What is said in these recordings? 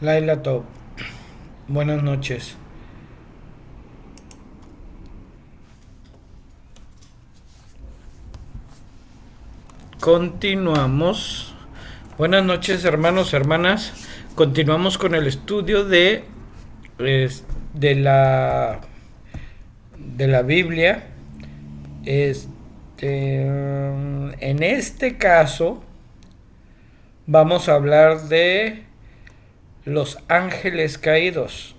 Laila Top, buenas noches. Continuamos. Buenas noches, hermanos, hermanas. Continuamos con el estudio de la Biblia. En este caso vamos a hablar de los ángeles caídos.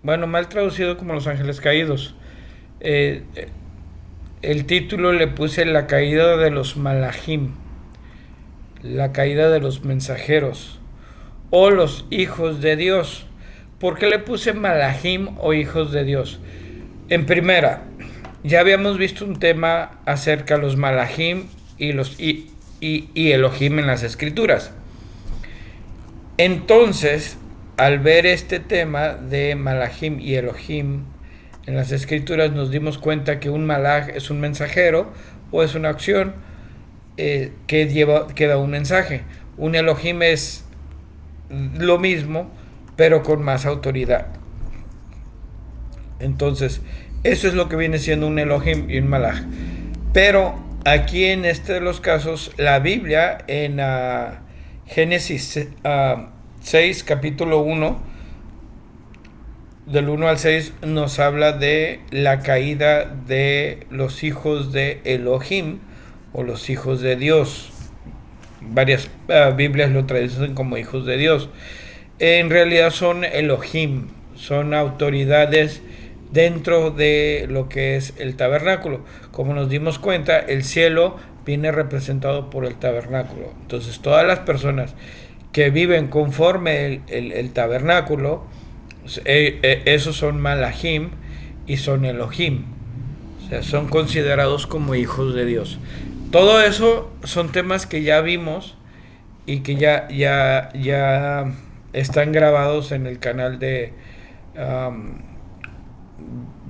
Bueno, mal traducido como los ángeles caídos. Eh, el título le puse la caída de los malachim, la caída de los mensajeros o los hijos de Dios. ¿Por qué le puse malachim o hijos de Dios? En primera, ya habíamos visto un tema acerca de los malachim y Elohim en las escrituras. Entonces, al ver este tema de malachim y Elohim en las escrituras, nos dimos cuenta que un malach es un mensajero o es una acción que da un mensaje. Un Elohim es lo mismo, pero con más autoridad. Entonces, eso es lo que viene siendo un Elohim y un malach. Pero aquí en este de los casos, la Biblia en Génesis 6, capítulo 1, del 1 al 6, nos habla de la caída de los hijos de Elohim o los hijos de Dios. Varias Biblias lo traducen como hijos de Dios. En realidad son Elohim, son autoridades dentro de lo que es el tabernáculo. Como nos dimos cuenta, el cielo viene representado por el tabernáculo. Entonces todas las personas que viven conforme el tabernáculo, esos son malachim y son Elohim. O sea, son considerados como hijos de Dios. Todo eso son temas que ya vimos y que ya están grabados en el canal de um,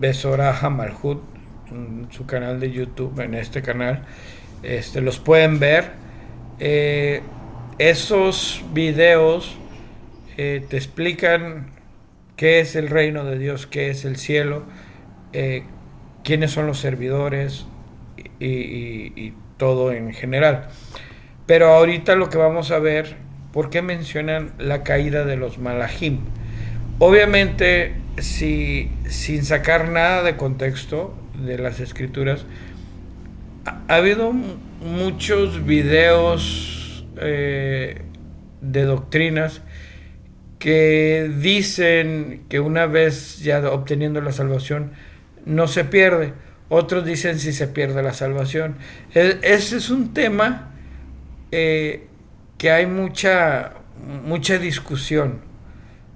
Besora Hamalhut, en su canal de YouTube, en este canal. Los pueden ver. Eh, Esos videos te explican qué es el reino de Dios, qué es el cielo, eh, quiénes son los servidores y todo en general. Pero ahorita lo que vamos a ver, ¿por qué mencionan la caída de los malachim? Obviamente, sin sacar nada de contexto de las escrituras, ha habido muchos videos de doctrinas que dicen que una vez ya obteniendo la salvación no se pierde. Otros dicen si se pierde la salvación. Ese es un tema que hay mucha discusión.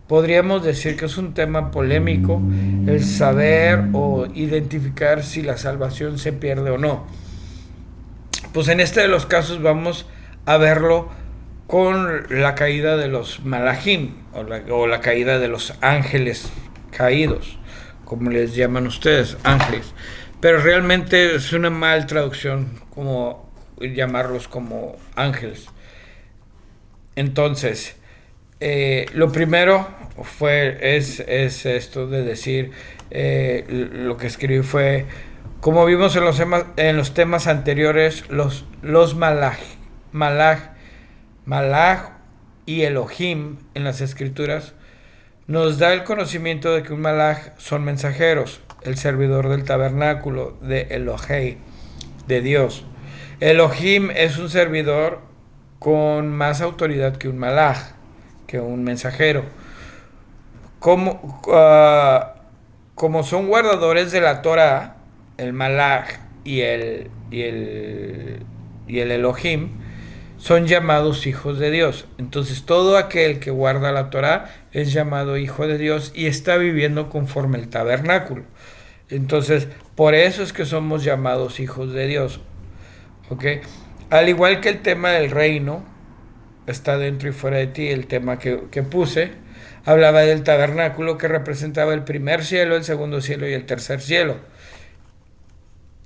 Podríamos decir que es un tema polémico el saber o identificar si la salvación se pierde o no. Pues en este de los casos vamos a verlo con la caída de los malachim o la caída de los ángeles caídos, como les llaman ustedes, ángeles. Pero realmente es una mal traducción como llamarlos como ángeles. Entonces, lo primero es esto de decir, lo que escribí fue, como vimos en los temas anteriores, los malach y Elohim en las escrituras nos da el conocimiento de que un malach son mensajeros, el servidor del tabernáculo, de Elohei, de Dios. Elohim es un servidor con más autoridad que un malach, que un mensajero. Como, como son guardadores de la Torah, el malach y el Elohim son llamados hijos de Dios. Entonces todo aquel que guarda la Torah es llamado hijo de Dios y está viviendo conforme el tabernáculo. Entonces, por eso es que somos llamados hijos de Dios. ¿Ok? Al igual que el tema del reino, está dentro y fuera de ti, el tema que puse, hablaba del tabernáculo que representaba el primer cielo, el segundo cielo y el tercer cielo.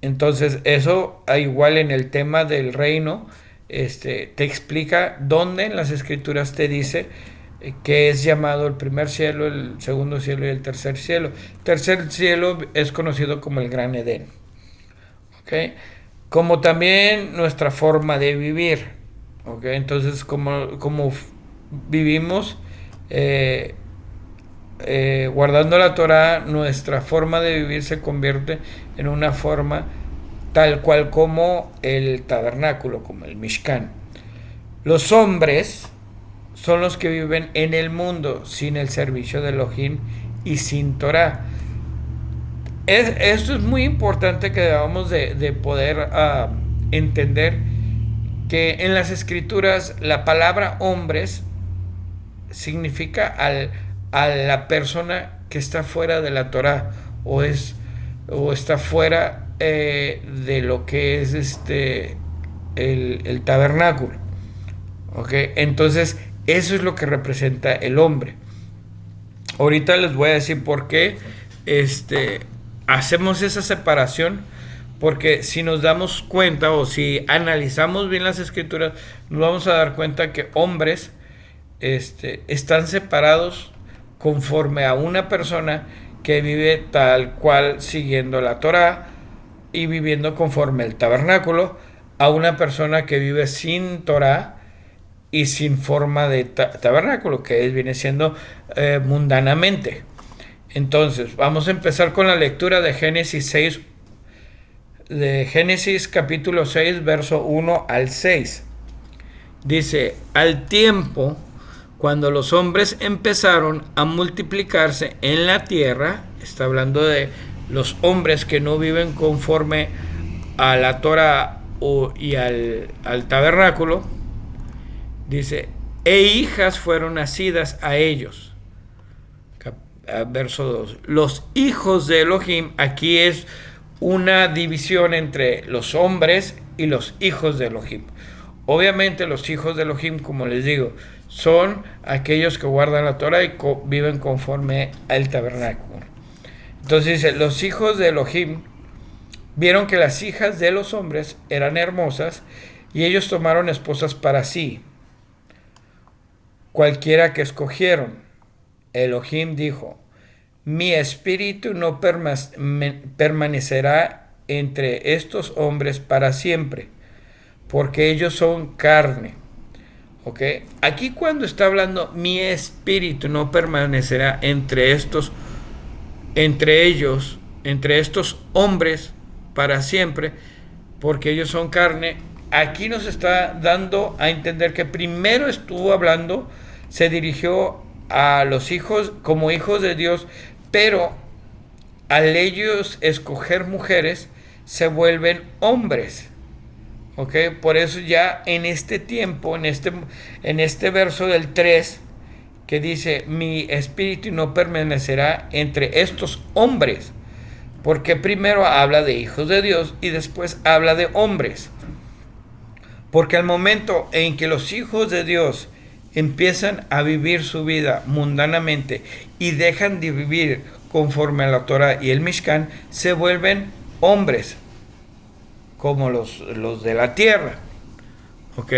Entonces, eso, igual en el tema del reino, te explica dónde en las escrituras te dice que es llamado el primer cielo, el segundo cielo y el tercer cielo. El tercer cielo es conocido como el Gran Edén. ¿Ok? Como también nuestra forma de vivir. ¿Ok? Entonces, como vivimos guardando la Torah, nuestra forma de vivir se convierte en una forma tal cual como el tabernáculo, como el Mishkan. Los hombres son los que viven en el mundo sin el servicio de Elohim y sin Torah. Esto es muy importante que debamos de poder entender que en las escrituras la palabra hombres significa a la persona que está fuera de la Torah o está fuera de lo que es el tabernáculo. ¿Okay? Entonces eso es lo que representa el hombre. Ahorita les voy a decir por qué hacemos esa separación, porque si nos damos cuenta o si analizamos bien las escrituras, nos vamos a dar cuenta que hombres están separados conforme a una persona que vive tal cual siguiendo la Torah y viviendo conforme el tabernáculo, a una persona que vive sin Torah y sin forma de tabernáculo, que viene siendo mundanamente. Entonces, vamos a empezar con la lectura de Génesis 6, de Génesis capítulo 6, verso 1 al 6. Dice: al tiempo, cuando los hombres empezaron a multiplicarse en la tierra, está hablando de los hombres que no viven conforme a la Torah y al tabernáculo, dice, e hijas fueron nacidas a ellos. Verso 2. Los hijos de Elohim, aquí es una división entre los hombres y los hijos de Elohim. Obviamente los hijos de Elohim, como les digo, son aquellos que guardan la Torah y viven conforme al tabernáculo. Entonces dice, los hijos de Elohim vieron que las hijas de los hombres eran hermosas y ellos tomaron esposas para sí, cualquiera que escogieron. Elohim dijo, mi espíritu no permanecerá entre estos hombres para siempre, porque ellos son carne. ¿Ok? Aquí cuando está hablando mi espíritu no permanecerá entre estos, entre ellos, entre estos hombres para siempre, porque ellos son carne, aquí nos está dando a entender que primero estuvo hablando, se dirigió a los hijos como hijos de Dios, pero al ellos escoger mujeres se vuelven hombres. ¿Ok? Por eso ya en este tiempo, en este verso del 3, que dice, mi espíritu no permanecerá entre estos hombres, porque primero habla de hijos de Dios y después habla de hombres. Porque al momento en que los hijos de Dios empiezan a vivir su vida mundanamente y dejan de vivir conforme a la Torah y el Mishkan, se vuelven hombres, como los de la tierra. ¿Ok?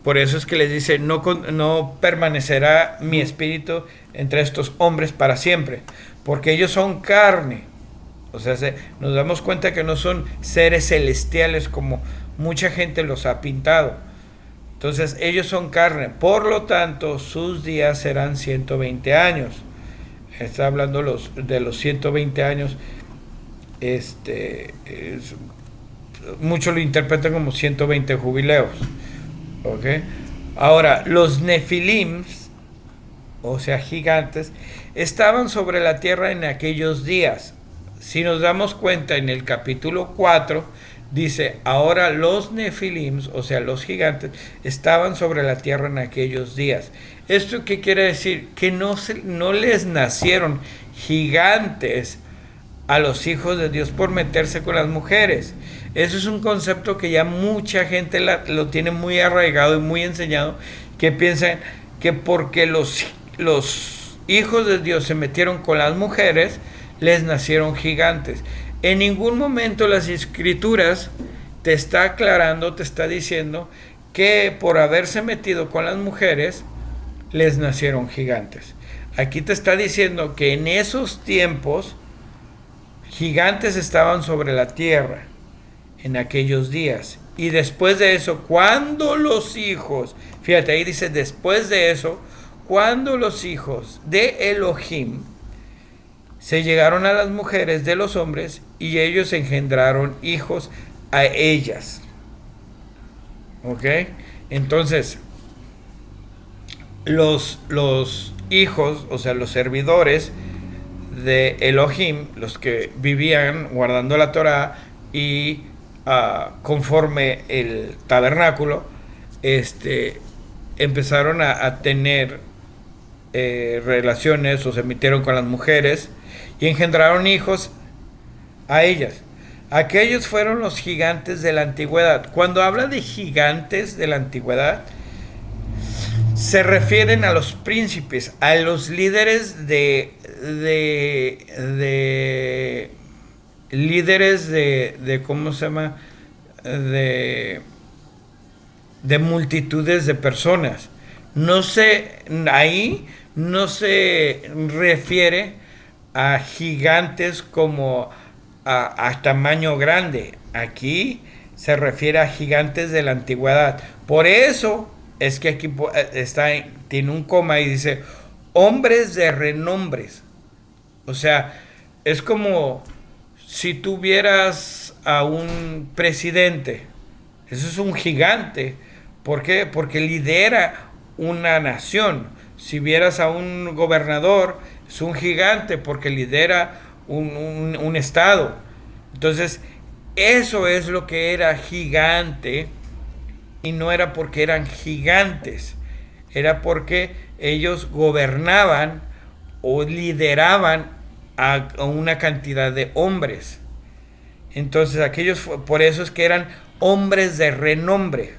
Por eso es que les dice, no permanecerá mi espíritu entre estos hombres para siempre, porque ellos son carne. O sea, nos damos cuenta que no son seres celestiales como mucha gente los ha pintado. Entonces ellos son carne, por lo tanto sus días serán 120 años. Está hablando de los 120 años. Muchos lo interpretan como 120 jubileos. ¿Ok? Ahora, los nefilim, o sea, gigantes, estaban sobre la tierra en aquellos días. Si nos damos cuenta, en el capítulo 4 dice, ahora los nefilim, o sea, los gigantes, estaban sobre la tierra en aquellos días. ¿Esto qué quiere decir? Que no les nacieron gigantes a los hijos de Dios por meterse con las mujeres. Eso es un concepto que ya mucha gente lo tiene muy arraigado y muy enseñado, que piensan que porque los hijos de Dios se metieron con las mujeres, les nacieron gigantes. En ningún momento las escrituras te está aclarando, te está diciendo que por haberse metido con las mujeres les nacieron gigantes. Aquí te está diciendo que en esos tiempos gigantes estaban sobre la tierra en aquellos días. Y después de eso, cuando los hijos, fíjate, ahí dice después de eso, cuando los hijos de Elohim se llegaron a las mujeres de los hombres y ellos engendraron hijos a ellas. ¿Ok? Entonces, los hijos, o sea, los servidores de Elohim, los que vivían guardando la Torah y conforme el tabernáculo, empezaron a tener relaciones o se metieron con las mujeres y engendraron hijos a ellas. Aquellos fueron los gigantes de la antigüedad. Cuando habla de gigantes de la antigüedad, se refieren a los príncipes, a los líderes de ¿cómo se llama? De multitudes de personas. Ahí no se refiere a gigantes como a tamaño grande. Aquí se refiere a gigantes de la antigüedad. Por eso es que aquí tiene un coma y dice hombres de renombres. O sea, es como si tuvieras a un presidente. Eso es un gigante. ¿Por qué? Porque lidera una nación. Si vieras a un gobernador, es un gigante porque lidera un estado. Entonces, eso es lo que era gigante. Y no era porque eran gigantes, era porque ellos gobernaban o lideraban a una cantidad de hombres. Entonces por eso es que eran hombres de renombre.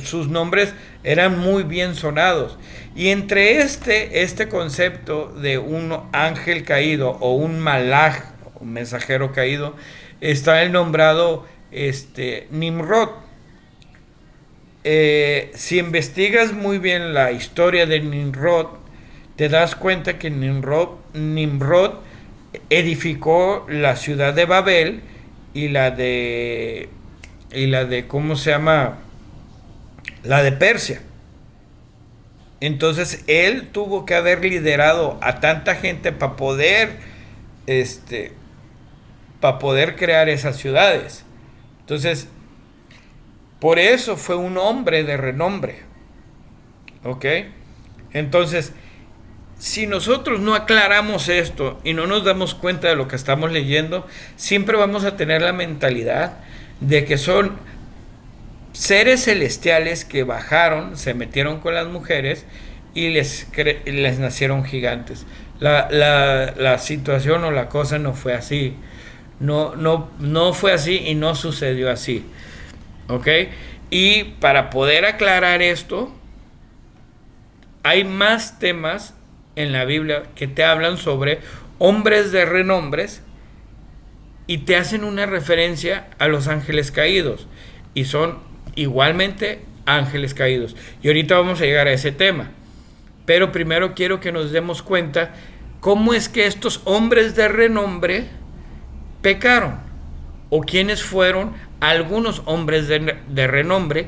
Sus nombres eran muy bien sonados. Y entre este concepto de un ángel caído o un malaj, un mensajero caído, está el nombrado Nimrod. Si investigas muy bien la historia de Nimrod, te das cuenta que Nimrod edificó la ciudad de Babel y la de ¿cómo se llama? La de Persia. Entonces él tuvo que haber liderado a tanta gente para poder crear esas ciudades. Entonces, por eso fue un hombre de renombre. ¿Ok? Entonces, si nosotros no aclaramos esto y no nos damos cuenta de lo que estamos leyendo, siempre vamos a tener la mentalidad de que son seres celestiales que bajaron, se metieron con las mujeres y les nacieron gigantes. La situación o la cosa no fue así. No fue así y no sucedió así. ¿Ok? Y para poder aclarar esto, hay más temas en la Biblia que te hablan sobre hombres de renombres y te hacen una referencia a los ángeles caídos. Y son igualmente ángeles caídos. Y ahorita vamos a llegar a ese tema. Pero primero quiero que nos demos cuenta cómo es que estos hombres de renombre pecaron. O quiénes fueron algunos hombres de renombre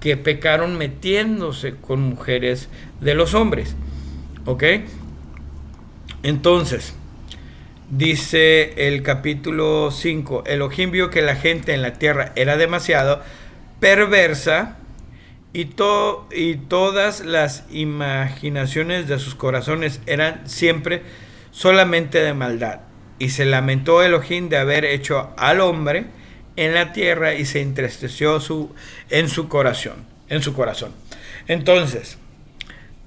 que pecaron metiéndose con mujeres de los hombres. ¿Ok? Entonces, dice el capítulo 5, Elohim vio que la gente en la tierra era demasiado perversa y todas las imaginaciones de sus corazones eran siempre solamente de maldad. Y se lamentó Elohim de haber hecho al hombre en la tierra y se entristeció en su corazón. Entonces,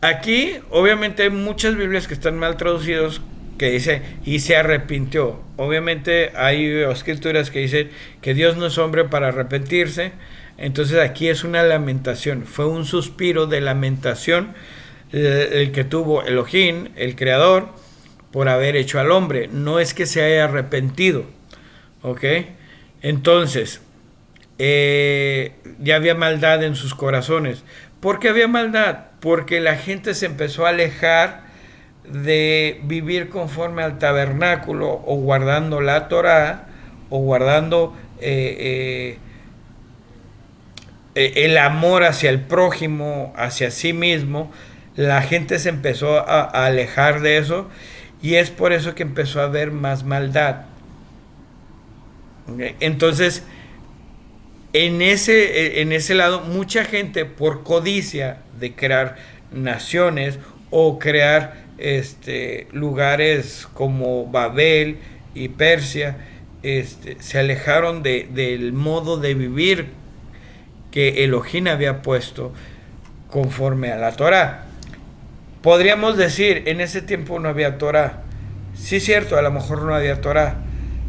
aquí obviamente hay muchas Biblias que están mal traducidas que dice y se arrepintió. Obviamente hay escrituras que dicen que Dios no es hombre para arrepentirse. Entonces aquí es una lamentación, fue un suspiro de lamentación el que tuvo Elohim, el creador, por haber hecho al hombre. No es que se haya arrepentido. ¿Ok? Entonces, ya había maldad en sus corazones. ¿Por qué había maldad? porque la gente se empezó a alejar de vivir conforme al tabernáculo o guardando la Torá o guardando el amor hacia el prójimo, hacia sí mismo. La gente se empezó a alejar de eso y es por eso que empezó a haber más maldad. ¿Okay? Entonces, en ese lado, mucha gente por codicia de crear naciones o crear lugares como Babel y Persia, se alejaron del modo de vivir que Elohim había puesto conforme a la Torá. Podríamos decir, en ese tiempo no había Torá. Sí, cierto, a lo mejor no había Torá,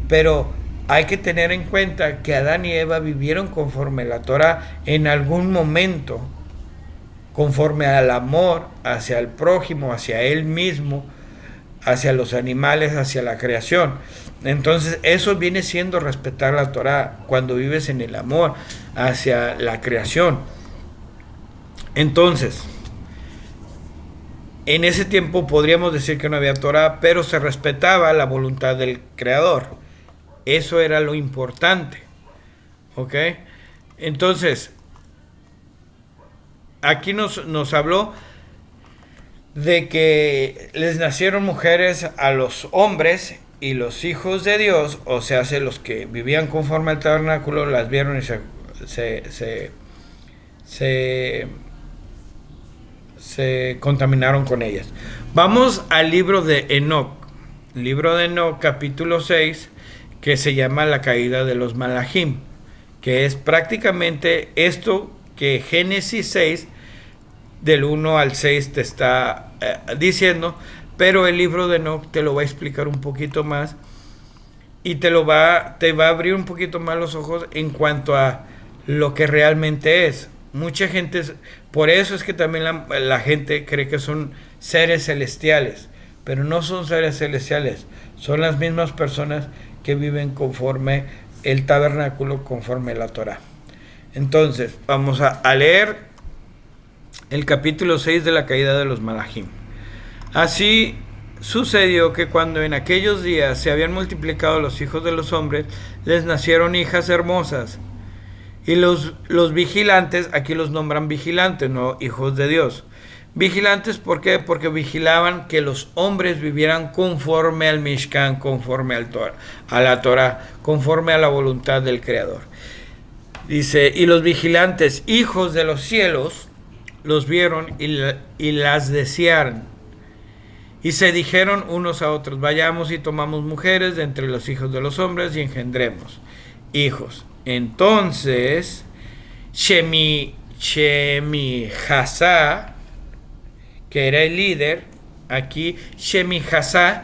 pero hay que tener en cuenta que Adán y Eva vivieron conforme a la Torá en algún momento, conforme al amor hacia el prójimo, hacia él mismo, hacia los animales, hacia la creación. Entonces eso viene siendo respetar la Torá cuando vives en el amor hacia la creación. Entonces, en ese tiempo podríamos decir que no había Torá, pero se respetaba la voluntad del Creador. Eso era lo importante. ¿Ok? Entonces, aquí nos habló de que les nacieron mujeres a los hombres y los hijos de Dios, o sea, los que vivían conforme al tabernáculo, las vieron y se contaminaron con ellas. Vamos al libro de Enoc. Libro de Enoc, capítulo 6, que se llama La caída de los Malachim, que es prácticamente esto que Génesis 6, del 1 al 6 te está diciendo, pero el libro de Enoc te lo va a explicar un poquito más y te va a abrir un poquito más los ojos en cuanto a lo que realmente es. Mucha gente, por eso es que también la gente cree que son seres celestiales, pero no son seres celestiales, son las mismas personas que viven conforme el tabernáculo, conforme la Torá. Entonces, vamos a leer el capítulo 6 de la caída de los Malachim. Así sucedió que cuando en aquellos días se habían multiplicado los hijos de los hombres, les nacieron hijas hermosas. Y los vigilantes, aquí los nombran vigilantes, no hijos de Dios. Vigilantes, ¿por qué? Porque vigilaban que los hombres vivieran conforme al Mishkan, conforme a la Torah, conforme a la voluntad del Creador. Dice, y los vigilantes, hijos de los cielos, los vieron y las desearon. Y se dijeron unos a otros, vayamos y tomamos mujeres de entre los hijos de los hombres y engendremos hijos. Entonces, Shemi-Hasá, que era el líder, aquí Shemi-Hasá,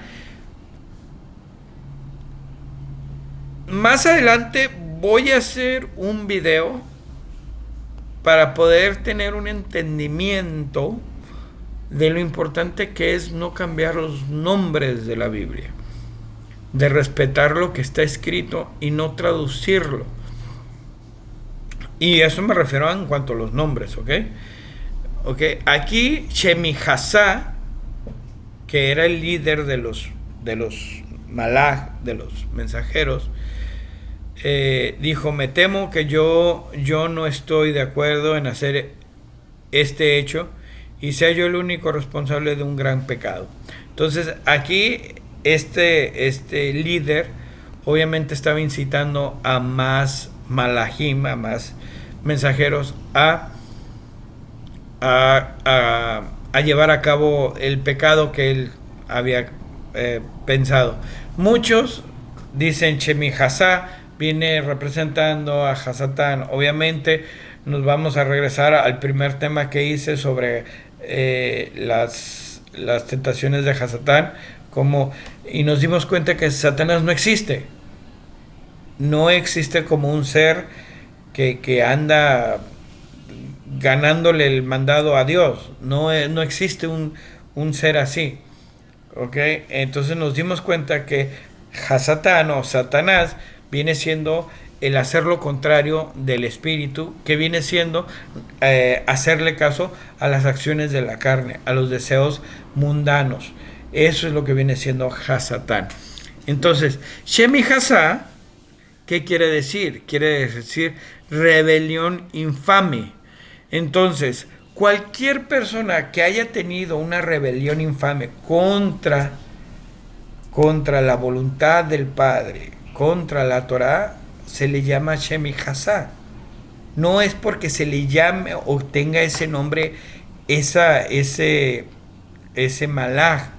más adelante voy a hacer un video para poder tener un entendimiento de lo importante que es no cambiar los nombres de la Biblia, de respetar lo que está escrito y no traducirlo. Y eso me refiero en cuanto a los nombres, ¿ok? Aquí Shemi-Hasá, que era el líder de los malach, de los mensajeros, dijo, me temo que yo no estoy de acuerdo en hacer este hecho y sea yo el único responsable de un gran pecado. Entonces aquí este líder obviamente estaba incitando a más malachim, a más mensajeros a llevar a cabo el pecado que él había pensado. Muchos dicen Shemi-Hasá viene representando a Hasatán. Obviamente nos vamos a regresar al primer tema que hice sobre las tentaciones de Hasatán, y nos dimos cuenta que Satanás no existe como un ser que anda ganándole el mandado a Dios. No existe un ser así. Entonces nos dimos cuenta que Hasatán o Satanás viene siendo el hacer lo contrario del espíritu, que viene siendo hacerle caso a las acciones de la carne, a los deseos mundanos. Eso es lo que viene siendo Hasatán. Entonces, Shem y Hasá, ¿qué quiere decir? Quiere decir rebelión infame. Entonces, cualquier persona que haya tenido una rebelión infame contra la voluntad del Padre, contra la Torá, se le llama Shem y Hasá. No es porque se le llame o tenga ese nombre, ese malaj.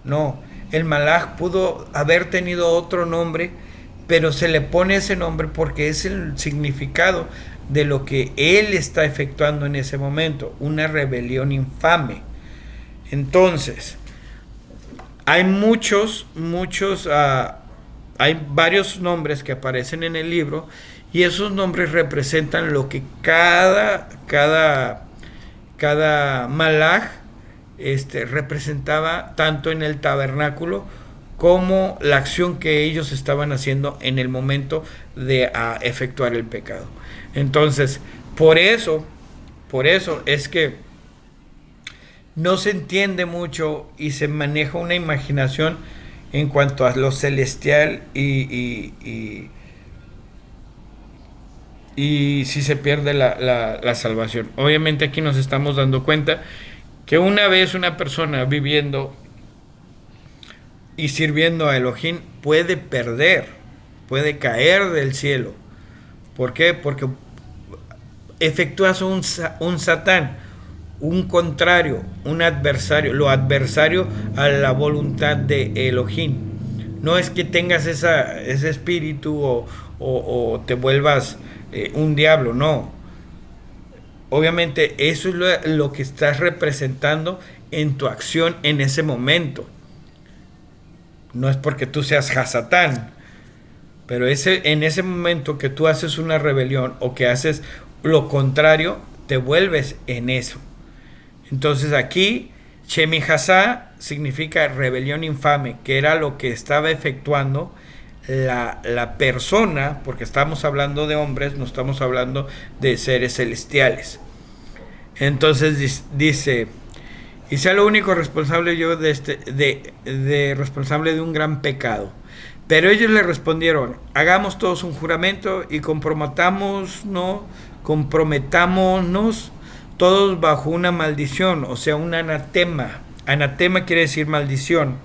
No, el malaj pudo haber tenido otro nombre, pero se le pone ese nombre porque es el significado de lo que él está efectuando en ese momento, una rebelión infame. Entonces, hay hay varios nombres que aparecen en el libro, y esos nombres representan lo que cada malaj representaba, tanto en el tabernáculo como la acción que ellos estaban haciendo en el momento de efectuar el pecado. Entonces, por eso es que no se entiende mucho y se maneja una imaginación en cuanto a lo celestial y si se pierde la salvación. Obviamente aquí nos estamos dando cuenta que una vez una persona viviendo y sirviendo a Elohim puede puede caer del cielo. ¿Por qué? Porque efectúas un satán, un contrario, un adversario, lo adversario a la voluntad de Elohim. No es que tengas ese espíritu o te vuelvas un diablo, no. Obviamente eso es lo que estás representando en tu acción en ese momento. No es porque tú seas Hasatán, pero en ese momento que tú haces una rebelión o que haces lo contrario, te vuelves en eso. Entonces aquí, Shem y Hasá significa rebelión infame, que era lo que estaba efectuando la persona, porque estamos hablando de hombres, no estamos hablando de seres celestiales. Entonces dice, y sea lo único responsable yo responsable de un gran pecado. Pero ellos le respondieron, hagamos todos un juramento y comprometámonos todos bajo una maldición, o sea, un anatema. Anatema quiere decir maldición.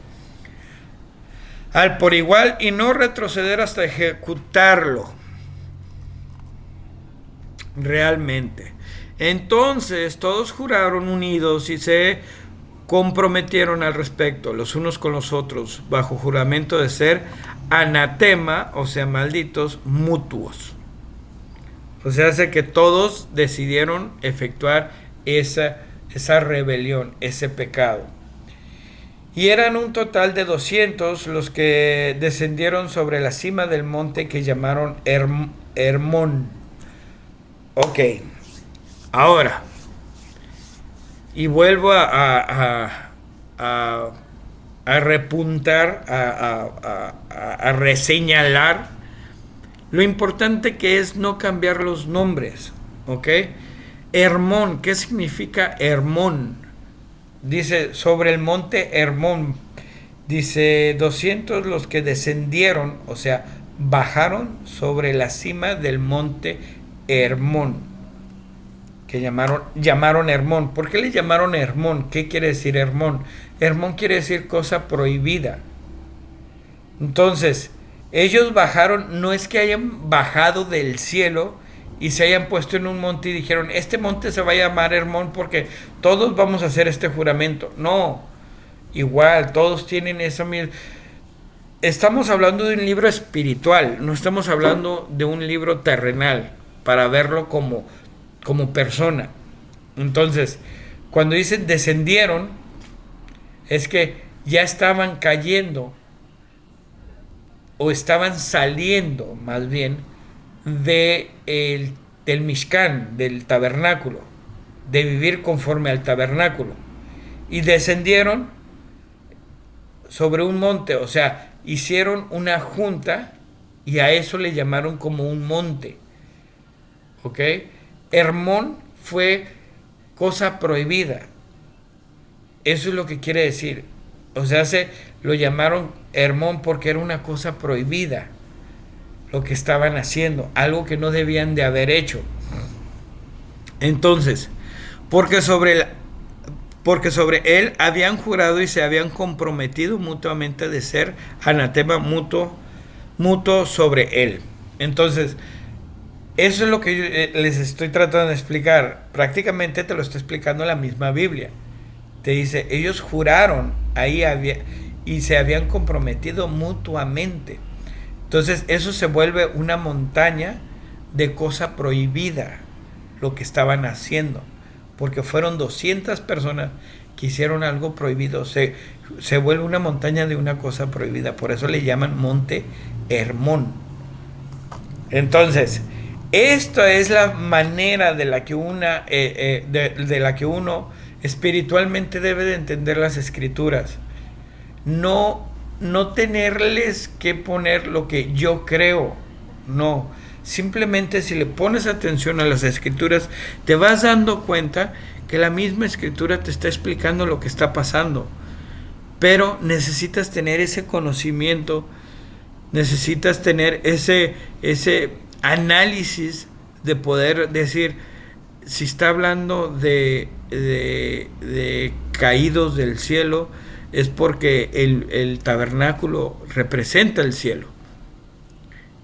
Al por igual y no retroceder hasta ejecutarlo. Realmente. Entonces todos juraron unidos y se comprometieron al respecto, los unos con los otros, bajo juramento de ser anatema, o sea, malditos, mutuos. O sea, hace que todos decidieron efectuar esa rebelión, ese pecado. Y eran un total de 200 los que descendieron sobre la cima del monte que llamaron Hermón. Ok, ahora, y vuelvo a repuntar, a reseñalar lo importante que es no cambiar los nombres, ¿ok? Hermón, ¿qué significa Hermón? Dice, sobre el monte Hermón, dice 200 los que descendieron, o sea, bajaron sobre la cima del monte Hermón, que llamaron Hermón. ¿Por qué le llamaron Hermón? ¿Qué quiere decir Hermón? Hermón quiere decir cosa prohibida. Entonces, ellos bajaron, no es que hayan bajado del cielo y se hayan puesto en un monte y dijeron, este monte se va a llamar Hermón porque todos vamos a hacer este juramento. No, igual, todos tienen esa misma... Estamos hablando de un libro espiritual, no estamos hablando de un libro terrenal, para verlo como persona. Entonces, cuando dicen descendieron, es que ya estaban cayendo, o estaban saliendo, más bien, del Mishkan, del tabernáculo, de vivir conforme al tabernáculo, y descendieron sobre un monte, o sea, hicieron una junta y a eso le llamaron como un monte. ¿Ok? Hermón fue cosa prohibida. Eso es lo que quiere decir. O sea, lo llamaron Hermón porque era una cosa prohibida lo que estaban haciendo, algo que no debían de haber hecho. Entonces, porque sobre él habían jurado y se habían comprometido mutuamente de ser anatema mutuo sobre él. Entonces, eso es lo que yo les estoy tratando de explicar. Prácticamente te lo está explicando la misma Biblia. Te dice, ellos juraron y se habían comprometido mutuamente. Entonces eso se vuelve una montaña de cosa prohibida, lo que estaban haciendo. Porque fueron 200 personas que hicieron algo prohibido. Se vuelve una montaña de una cosa prohibida. Por eso le llaman Monte Hermón. Entonces, esta es la manera de la que de la que uno espiritualmente debe de entender las escrituras. No tenerles que poner lo que yo creo. No. Simplemente si le pones atención a las escrituras, te vas dando cuenta que la misma escritura te está explicando lo que está pasando. Pero necesitas tener ese conocimiento, necesitas tener ese análisis de poder decir, si está hablando de caídos del cielo, es porque el tabernáculo representa el cielo.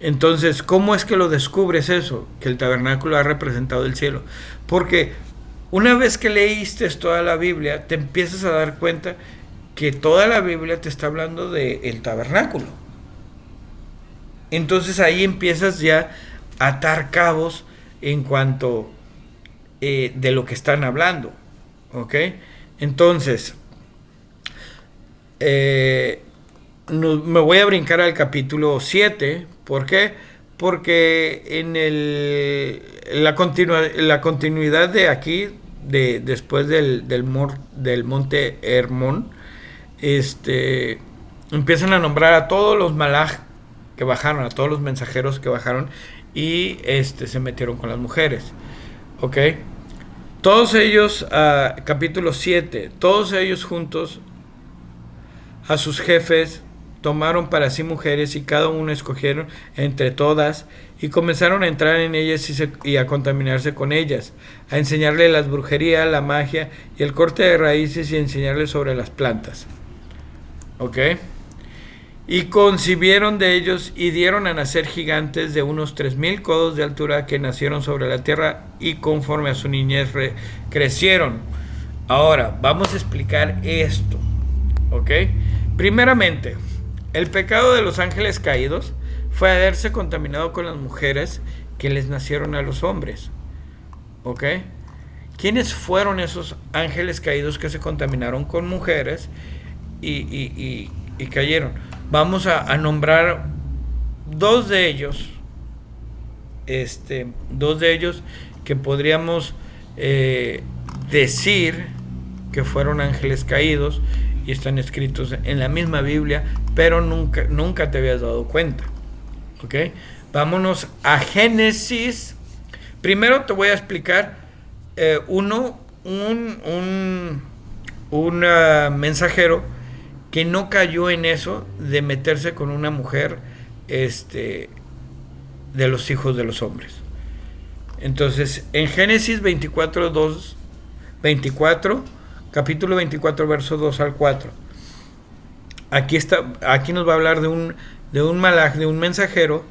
Entonces, ¿cómo es que lo descubres eso? Que el tabernáculo ha representado el cielo. Porque una vez que leíste toda la Biblia, te empiezas a dar cuenta que toda la Biblia te está hablando del tabernáculo. Entonces ahí empiezas ya a atar cabos en cuanto de lo que están hablando. ¿Ok? Entonces, me voy a brincar al capítulo 7. ¿Por qué? Porque en la continuidad de aquí, después del monte Hermón, empiezan a nombrar a todos los malaj que bajaron, a todos los mensajeros que bajaron y se metieron con las mujeres. ¿Ok? Todos ellos, capítulo 7, todos ellos juntos a sus jefes tomaron para sí mujeres y cada uno escogieron entre todas y comenzaron a entrar en ellas y a contaminarse con ellas, a enseñarles la brujería, la magia y el corte de raíces y a enseñarles sobre las plantas. ¿Ok? Y concibieron de ellos y dieron a nacer gigantes de unos 3000 codos de altura que nacieron sobre la tierra y conforme a su niñez crecieron. Ahora, vamos a explicar esto. ¿Ok? Primeramente, el pecado de los ángeles caídos fue haberse contaminado con las mujeres que les nacieron a los hombres. ¿Ok? ¿Quiénes fueron esos ángeles caídos que se contaminaron con mujeres y cayeron? Vamos a nombrar dos de ellos. Dos de ellos que podríamos decir que fueron ángeles caídos y están escritos en la misma Biblia, pero nunca te habías dado cuenta. ¿Ok? Vámonos a Génesis. Primero te voy a explicar un mensajero que no cayó en eso de meterse con una mujer de los hijos de los hombres. Entonces, en Génesis 24, capítulo 24, verso 2 al 4. Aquí nos va a hablar de un malaj, de un mensajero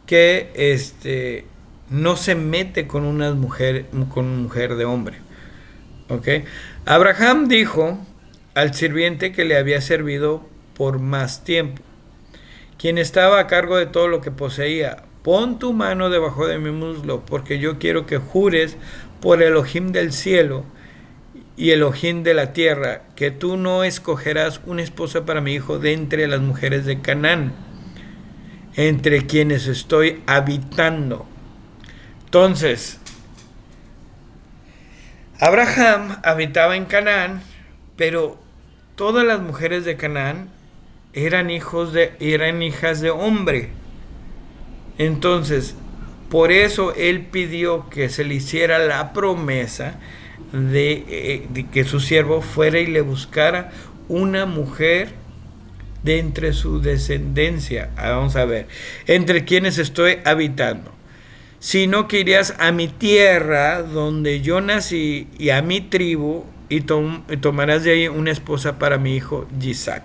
que no se mete con una mujer de hombre. ¿Ok? Abraham dijo al sirviente que le había servido por más tiempo, quien estaba a cargo de todo lo que poseía: pon tu mano debajo de mi muslo, porque yo quiero que jures por Elohim del cielo y Elohim de la tierra, que tú no escogerás una esposa para mi hijo de entre las mujeres de Canaán, entre quienes estoy habitando. Entonces, Abraham habitaba en Canaán, pero todas las mujeres de Canaán eran hijas de hombre. Entonces, por eso él pidió que se le hiciera la promesa de que su siervo fuera y le buscara una mujer de entre su descendencia. Vamos a ver, entre quienes estoy habitando. Sino que irías a mi tierra donde yo nací y a mi tribu y tomarás de ahí una esposa para mi hijo Isaac.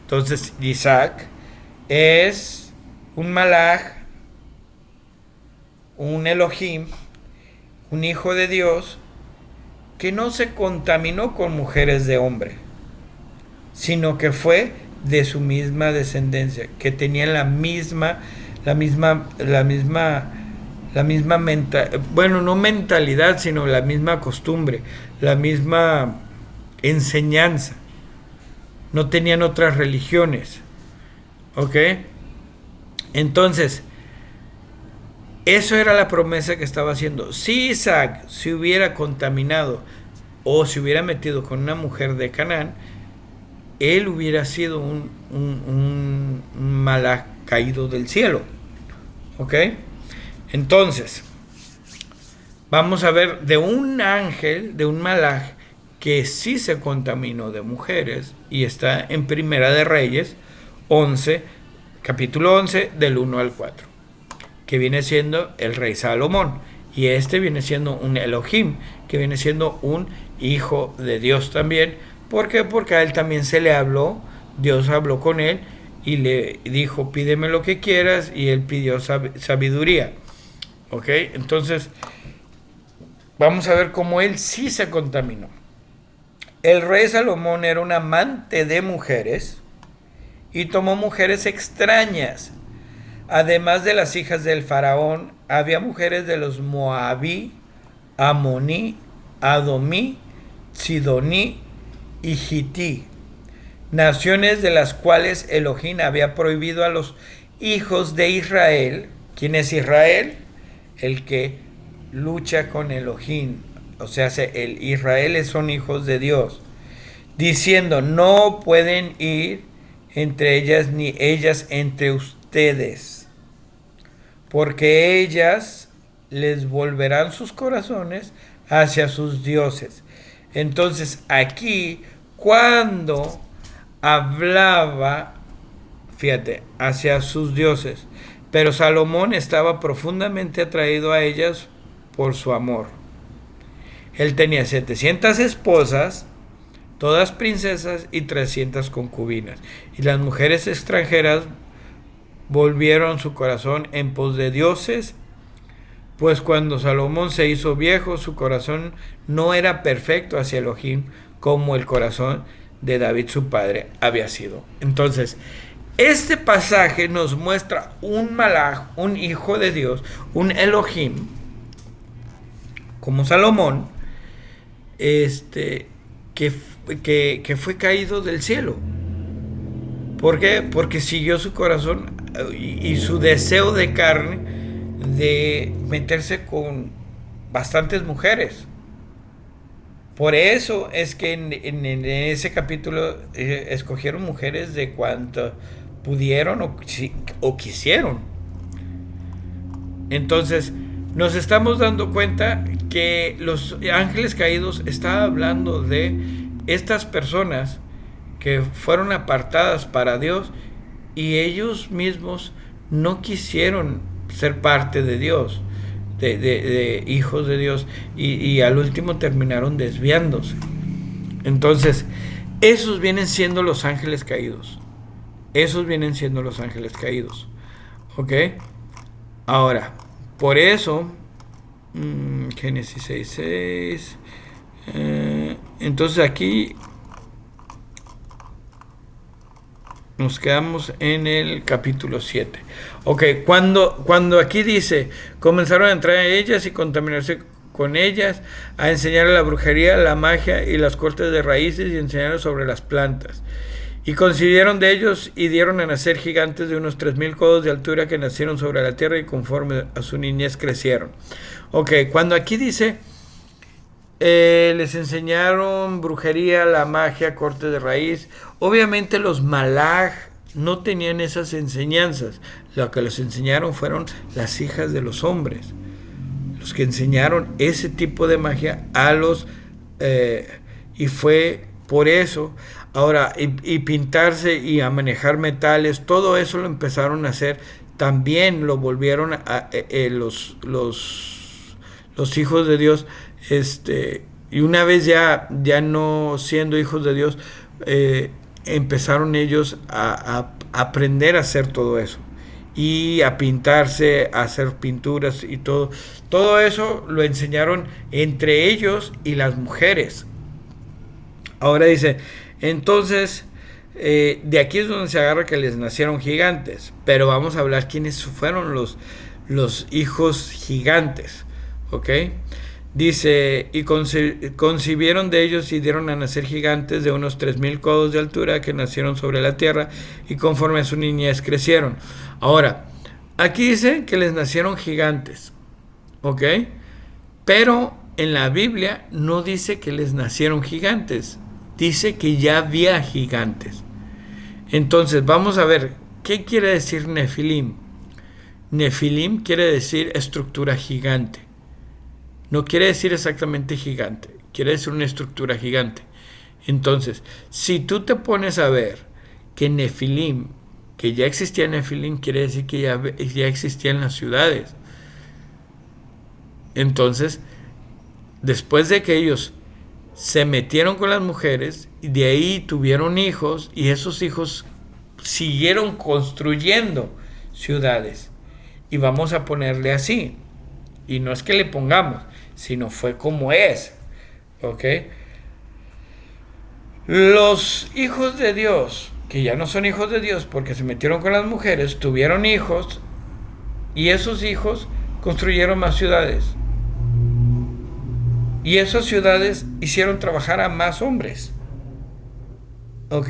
Entonces Isaac es un malaj, un Elohim, un hijo de Dios que no se contaminó con mujeres de hombre, sino que fue de su misma descendencia, que tenían la misma bueno, no mentalidad, sino la misma costumbre, la misma enseñanza. No tenían otras religiones. ¿Ok? Entonces, eso era la promesa que estaba haciendo. Si Isaac se hubiera contaminado o se hubiera metido con una mujer de Canaán, él hubiera sido un malaj caído del cielo. ¿Ok? Entonces, vamos a ver de un ángel, de un malaj, que sí se contaminó de mujeres, y está en Primera de Reyes 11, capítulo 11, del 1 al 4, que viene siendo el rey Salomón, y este viene siendo un Elohim, que viene siendo un hijo de Dios también. ¿Por qué? Porque a él también se le habló, Dios habló con él, y le dijo, pídeme lo que quieras, y él pidió sabiduría. ¿Ok? Entonces, vamos a ver cómo él sí se contaminó. El rey Salomón era un amante de mujeres y tomó mujeres extrañas. Además de las hijas del faraón, había mujeres de los moabí, amoní, adomí, sidoní y gití, naciones de las cuales Elohim había prohibido a los hijos de Israel. ¿Quién es Israel? El que lucha con Elohim, o sea, el Israel son hijos de Dios, diciendo, no pueden ir entre ellas ni ellas entre ustedes, porque ellas les volverán sus corazones hacia sus dioses. Entonces aquí, cuando hablaba, fíjate, hacia sus dioses, pero Salomón estaba profundamente atraído a ellas por su amor. Él tenía 700 esposas, todas princesas, y 300 concubinas. Y las mujeres extranjeras volvieron su corazón en pos de dioses, pues cuando Salomón se hizo viejo, su corazón no era perfecto hacia Elohim como el corazón de David su padre había sido. Entonces, este pasaje nos muestra un malaj, un hijo de Dios, un Elohim, como Salomón, que fue caído del cielo. ¿Por qué? Porque siguió su corazón y su deseo de carne de meterse con bastantes mujeres. Por eso es que en ese capítulo escogieron mujeres de cuanto pudieron o quisieron. Entonces, nos estamos dando cuenta que los ángeles caídos está hablando de estas personas que fueron apartadas para Dios y ellos mismos no quisieron ser parte de Dios, de hijos de Dios, y al último terminaron desviándose. Entonces, esos vienen siendo los ángeles caídos. Esos vienen siendo los ángeles caídos. ¿Ok? Ahora, por eso, Génesis 6:6. Entonces aquí nos quedamos en el capítulo 7. Ok, cuando aquí dice, comenzaron a entrar en ellas y contaminarse con ellas, a enseñar la brujería, la magia y las cortes de raíces y enseñar sobre las plantas. Y concibieron de ellos y dieron a nacer gigantes de unos 3000 codos de altura que nacieron sobre la tierra y conforme a su niñez crecieron. Ok, cuando aquí dice, les enseñaron brujería, la magia, corte de raíz, obviamente los malaj no tenían esas enseñanzas. Lo que les enseñaron fueron las hijas de los hombres, los que enseñaron ese tipo de magia a los... y fue por eso. Ahora, y pintarse y a manejar metales, todo eso lo empezaron a hacer. También lo volvieron a los hijos de Dios, y una vez ya no siendo hijos de Dios, empezaron ellos a aprender a hacer todo eso y a pintarse, a hacer pinturas y todo. Todo eso lo enseñaron entre ellos y las mujeres. Ahora dice, entonces, de aquí es donde se agarra que les nacieron gigantes. Pero vamos a hablar quiénes fueron los hijos gigantes. ¿Ok? Dice, y concibieron de ellos y dieron a nacer gigantes de unos 3000 codos de altura que nacieron sobre la tierra y conforme a su niñez crecieron. Ahora, aquí dice que les nacieron gigantes. ¿Ok? Pero en la Biblia no dice que les nacieron gigantes. Dice que ya había gigantes. Entonces, vamos a ver, ¿qué quiere decir Nefilim? Nefilim quiere decir estructura gigante. No quiere decir exactamente gigante, quiere decir una estructura gigante. Entonces, si tú te pones a ver que Nefilim, que ya existía Nefilim, quiere decir que ya existían las ciudades. Entonces, después de que ellos se metieron con las mujeres, y de ahí tuvieron hijos, y esos hijos siguieron construyendo ciudades. Y vamos a ponerle así. Y no es que le pongamos, sino fue como es. ¿Ok? Los hijos de Dios, que ya no son hijos de Dios porque se metieron con las mujeres, tuvieron hijos, y esos hijos construyeron más ciudades. Y esas ciudades hicieron trabajar a más hombres. ¿Ok?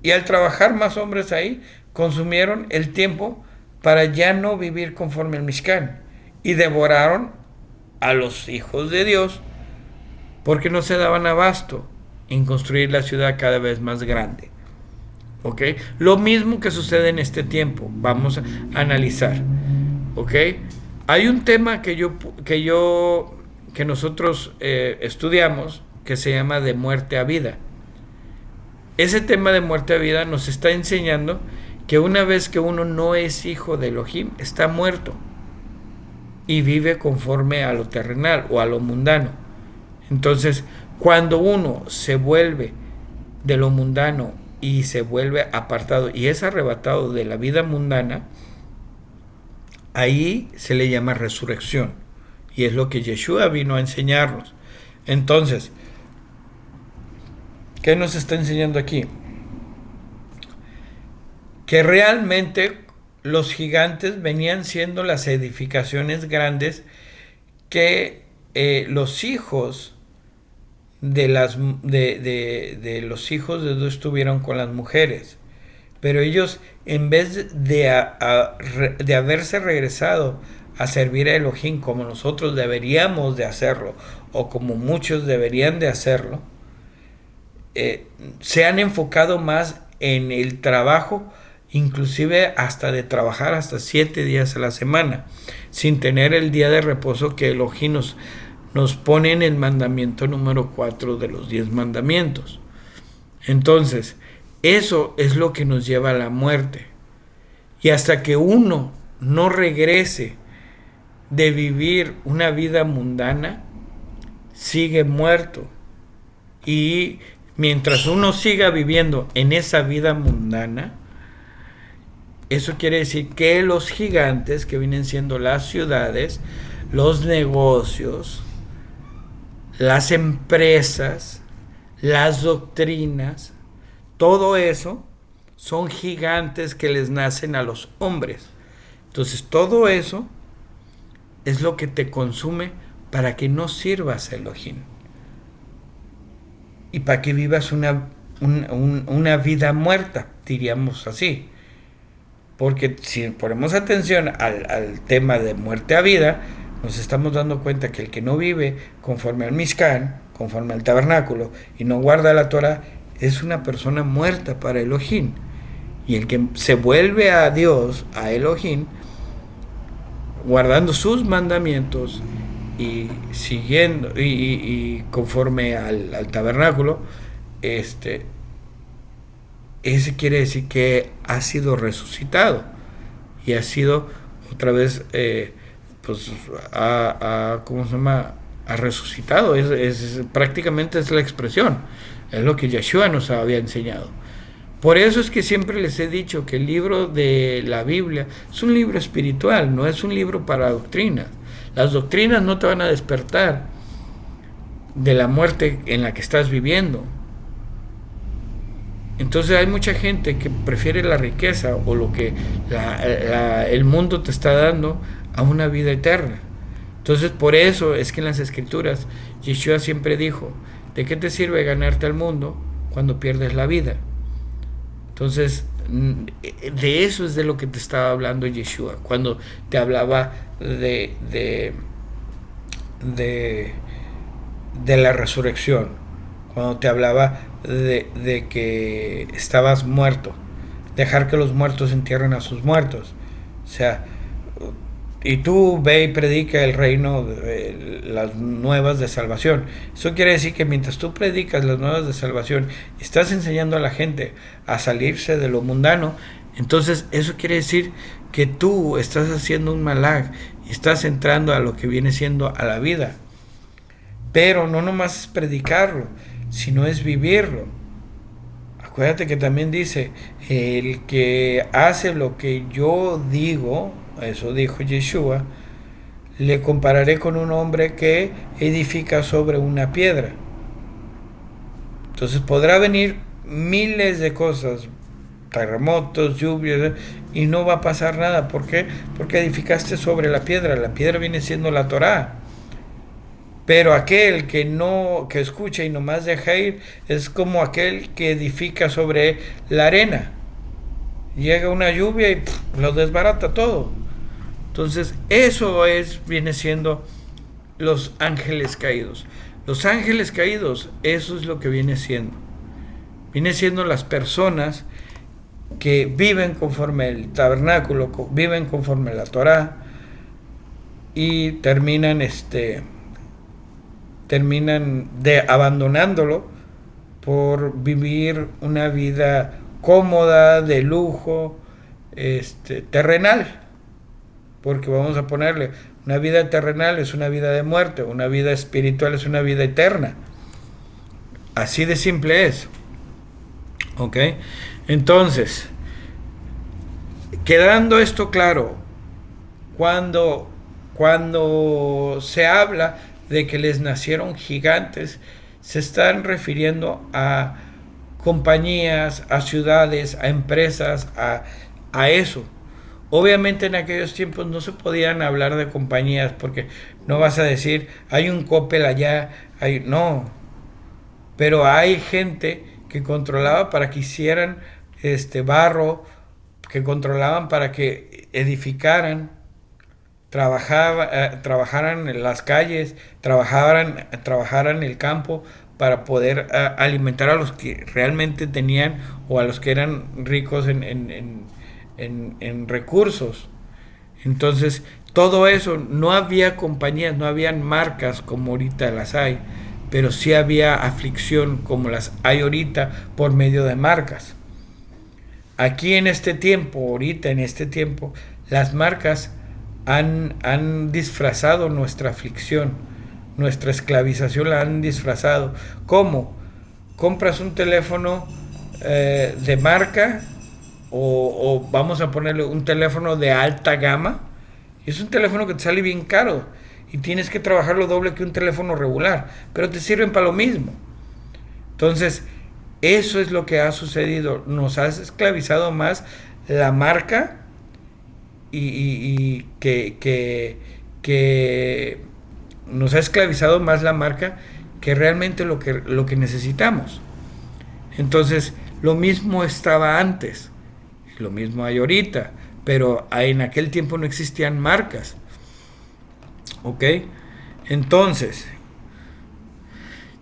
Y al trabajar más hombres ahí, consumieron el tiempo para ya no vivir conforme al Mishkan. Y devoraron a los hijos de Dios porque no se daban abasto en construir la ciudad cada vez más grande. ¿Ok? Lo mismo que sucede en este tiempo. Vamos a analizar. ¿Ok? Hay un tema que nosotros estudiamos que se llama de muerte a vida. Ese tema de muerte a vida nos está enseñando que una vez que uno no es hijo de Elohim, está muerto y vive conforme a lo terrenal o a lo mundano. Entonces, cuando uno se vuelve de lo mundano y se vuelve apartado y es arrebatado de la vida mundana, ahí se le llama resurrección. Y es lo que Yeshua vino a enseñarnos. Entonces, ¿qué nos está enseñando aquí? Que realmente los gigantes venían siendo las edificaciones grandes que los hijos de los hijos de Dios tuvieron con las mujeres. Pero ellos, en vez de haberse regresado a servir a Elohim como nosotros deberíamos de hacerlo, o como muchos deberían de hacerlo, se han enfocado más en el trabajo, inclusive hasta de trabajar hasta 7 días a la semana, sin tener el día de reposo que Elohim nos pone en el mandamiento número 4 de los 10 mandamientos. Entonces, eso es lo que nos lleva a la muerte. Y hasta que uno no regrese de vivir una vida mundana, sigue muerto. Y mientras uno siga viviendo en esa vida mundana, eso quiere decir que los gigantes, que vienen siendo las ciudades, los negocios, las empresas, las doctrinas, todo eso son gigantes que les nacen a los hombres. Entonces todo eso es lo que te consume para que no sirvas a Elohim y para que vivas una vida muerta, diríamos así. Porque si ponemos atención al tema de muerte a vida, nos estamos dando cuenta que el que no vive conforme al Mishkan, conforme al tabernáculo, y no guarda la Torah, es una persona muerta para Elohim. Y el que se vuelve a Dios, a Elohim, guardando sus mandamientos y siguiendo y conforme al tabernáculo, ese quiere decir que ha sido resucitado y ha sido otra vez, pues, ¿cómo se llama? Ha resucitado. Prácticamente es la expresión, es lo que Yeshua nos había enseñado. Por eso es que siempre les he dicho que el libro de la Biblia es un libro espiritual, no es un libro para doctrinas. Las doctrinas no te van a despertar de la muerte en la que estás viviendo. Entonces hay mucha gente que prefiere la riqueza o lo que el mundo te está dando a una vida eterna. Entonces por eso es que en las escrituras Yeshua siempre dijo, ¿de qué te sirve ganarte al mundo cuando pierdes la vida? Entonces de eso es de lo que te estaba hablando Yeshua cuando te hablaba de la resurrección, cuando te hablaba de que estabas muerto, dejar que los muertos entierren a sus muertos. O sea, y tú ve y predica el reino, las nuevas de salvación. Eso quiere decir que mientras tú predicas las nuevas de salvación, estás enseñando a la gente a salirse de lo mundano, entonces eso quiere decir que tú estás haciendo un malaj y estás entrando a lo que viene siendo a la vida. Pero no nomás es predicarlo, sino es vivirlo. Acuérdate que también dice, el que hace lo que yo digo, eso dijo Yeshua, le compararé con un hombre que edifica sobre una piedra. Entonces podrá venir miles de cosas, terremotos, lluvias, y no va a pasar nada. ¿Por qué? Porque edificaste sobre la piedra. La piedra viene siendo la Torá. Pero aquel que escucha y nomás deja ir, es como aquel que edifica sobre la arena. Llega una lluvia y lo desbarata todo. Entonces, eso viene siendo los ángeles caídos. Los ángeles caídos, eso es lo que viene siendo. Viene siendo las personas que viven conforme el tabernáculo, viven conforme la Torá y terminan abandonándolo por vivir una vida cómoda, de lujo, terrenal. Porque vamos a ponerle, una vida terrenal es una vida de muerte, una vida espiritual es una vida eterna. Así de simple es. ¿Ok? Entonces, quedando esto claro, cuando se habla de que les nacieron gigantes, se están refiriendo a compañías, a ciudades, a empresas, a eso. Obviamente en aquellos tiempos no se podían hablar de compañías porque no vas a decir, hay un Coppel allá, no. Pero hay gente que controlaba para que hicieran barro, que controlaban para que edificaran, trabajaran en las calles, trabajaran el campo para poder alimentar a los que realmente tenían o a los que eran ricos en recursos. Entonces, todo eso, no había compañías, no habían marcas como ahorita las hay, pero sí había aflicción como las hay ahorita por medio de marcas. Aquí en este tiempo, ahorita en este tiempo, las marcas han disfrazado nuestra aflicción, nuestra esclavización la han disfrazado. ¿Cómo? Compras un teléfono de marca o vamos a ponerle un teléfono de alta gama, y es un teléfono que te sale bien caro y tienes que trabajar lo doble que un teléfono regular, pero te sirven para lo mismo. Entonces, eso es lo que ha sucedido. Nos ha esclavizado más la marca y que nos ha esclavizado más la marca que realmente lo que necesitamos. Entonces, lo mismo estaba antes, lo mismo hay ahorita, pero en aquel tiempo no existían marcas. ¿Ok? Entonces,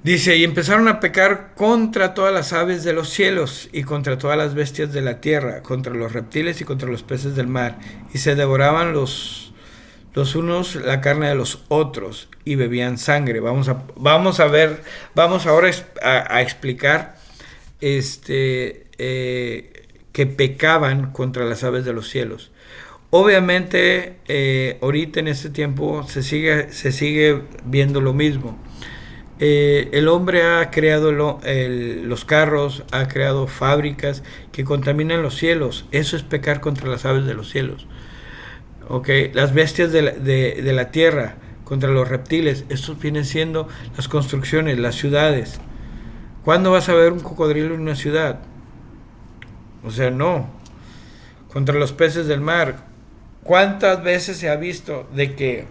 Dice, y empezaron a pecar contra todas las aves de los cielos y contra todas las bestias de la tierra, contra los reptiles y contra los peces del mar. Y se devoraban los unos la carne de los otros y bebían sangre. Vamos a ver, vamos ahora a explicar que pecaban contra las aves de los cielos. Obviamente, ahorita en este tiempo se sigue viendo lo mismo. El hombre ha creado los carros, ha creado fábricas que contaminan los cielos. Eso es pecar contra las aves de los cielos. Okay. Las bestias de la tierra, contra los reptiles. Estos vienen siendo las construcciones, las ciudades. ¿Cuándo vas a ver un cocodrilo en una ciudad? O sea, no. Contra los peces del mar. ¿Cuántas veces se ha visto de que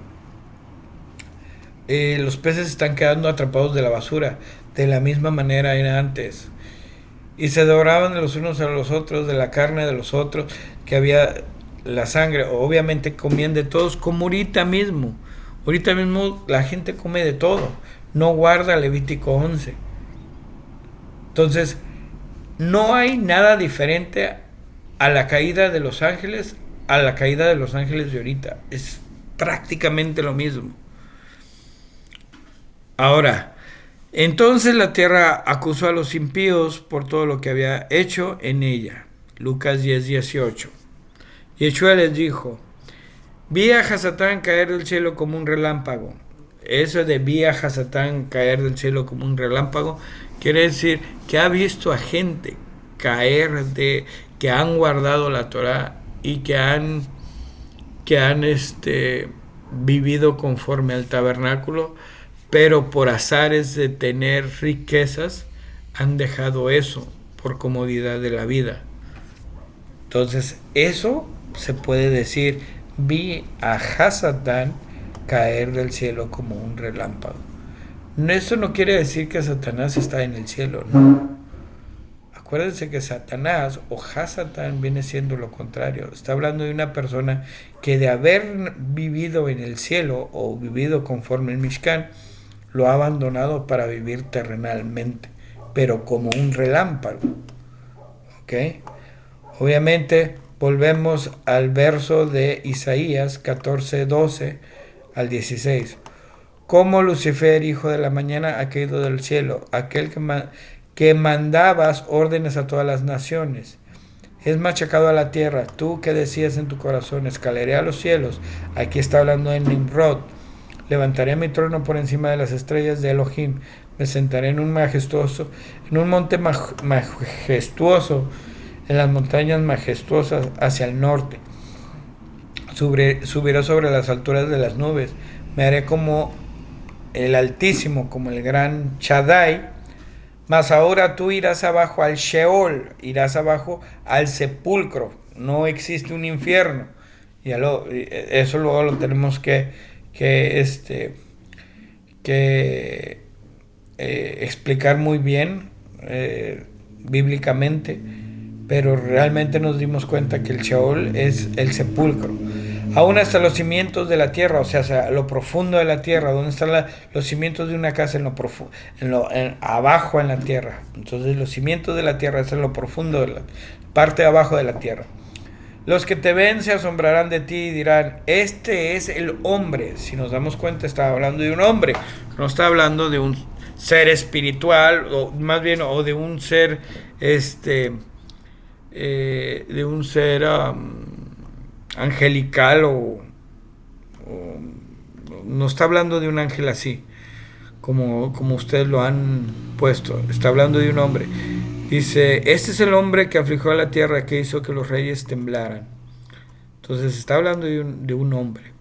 los peces están quedando atrapados de la basura? De la misma manera era antes. Y se devoraban de los unos a los otros, de la carne de los otros, que había la sangre. Obviamente comían de todos, como ahorita mismo. Ahorita mismo la gente come de todo. No guarda Levítico 11. Entonces, no hay nada diferente a la caída de los ángeles, a la caída de los ángeles de ahorita. Es prácticamente lo mismo. Ahora, entonces la tierra acusó a los impíos por todo lo que había hecho en ella. Lucas 10:18. Yeshua les dijo, vi a Hasatán caer del cielo como un relámpago. Eso de vi a Hasatán caer del cielo como un relámpago quiere decir que ha visto a gente caer que han guardado la Torá y que han vivido conforme al tabernáculo, pero por azares de tener riquezas han dejado eso por comodidad de la vida. Entonces eso se puede decir, vi a Hasatán caer del cielo como un relámpago. Eso no quiere decir que Satanás está en el cielo, no. Acuérdense que Satanás o Hasatán viene siendo lo contrario. Está hablando de una persona que de haber vivido en el cielo o vivido conforme el Mishkan, lo ha abandonado para vivir terrenalmente, pero como un relámpago. ¿Ok? Obviamente, volvemos al verso de Isaías 14:12 al 16. Como Lucifer, hijo de la mañana, ha caído del cielo, aquel que mandabas órdenes a todas las naciones. Es machacado a la tierra, tú que decías en tu corazón, escalaré a los cielos. Aquí está hablando de Nimrod. Levantaré mi trono por encima de las estrellas de Elohim. Me sentaré en un monte majestuoso, en las montañas majestuosas hacia el norte. Subiré sobre las alturas de las nubes. Me haré como el Altísimo, como el gran Shaddai. Mas ahora tú irás abajo al Sheol, irás abajo al sepulcro. No existe un infierno. Eso luego lo tenemos que explicar muy bien bíblicamente, pero realmente nos dimos cuenta que el Sheol es el sepulcro. Aún hasta los cimientos de la tierra, o sea, lo profundo de la tierra, donde están los cimientos de una casa, abajo en la tierra. Entonces los cimientos de la tierra es en lo profundo de la parte de abajo de la tierra. Los que te ven se asombrarán de ti y dirán, este es el hombre. Si nos damos cuenta, está hablando de un hombre, no está hablando de un ser espiritual, o más bien, o de un ser, angelical, o no está hablando de un ángel así, como ustedes lo han puesto. Está hablando de un hombre. Dice, este es el hombre que afligió a la tierra, que hizo que los reyes temblaran. Entonces está hablando de un hombre.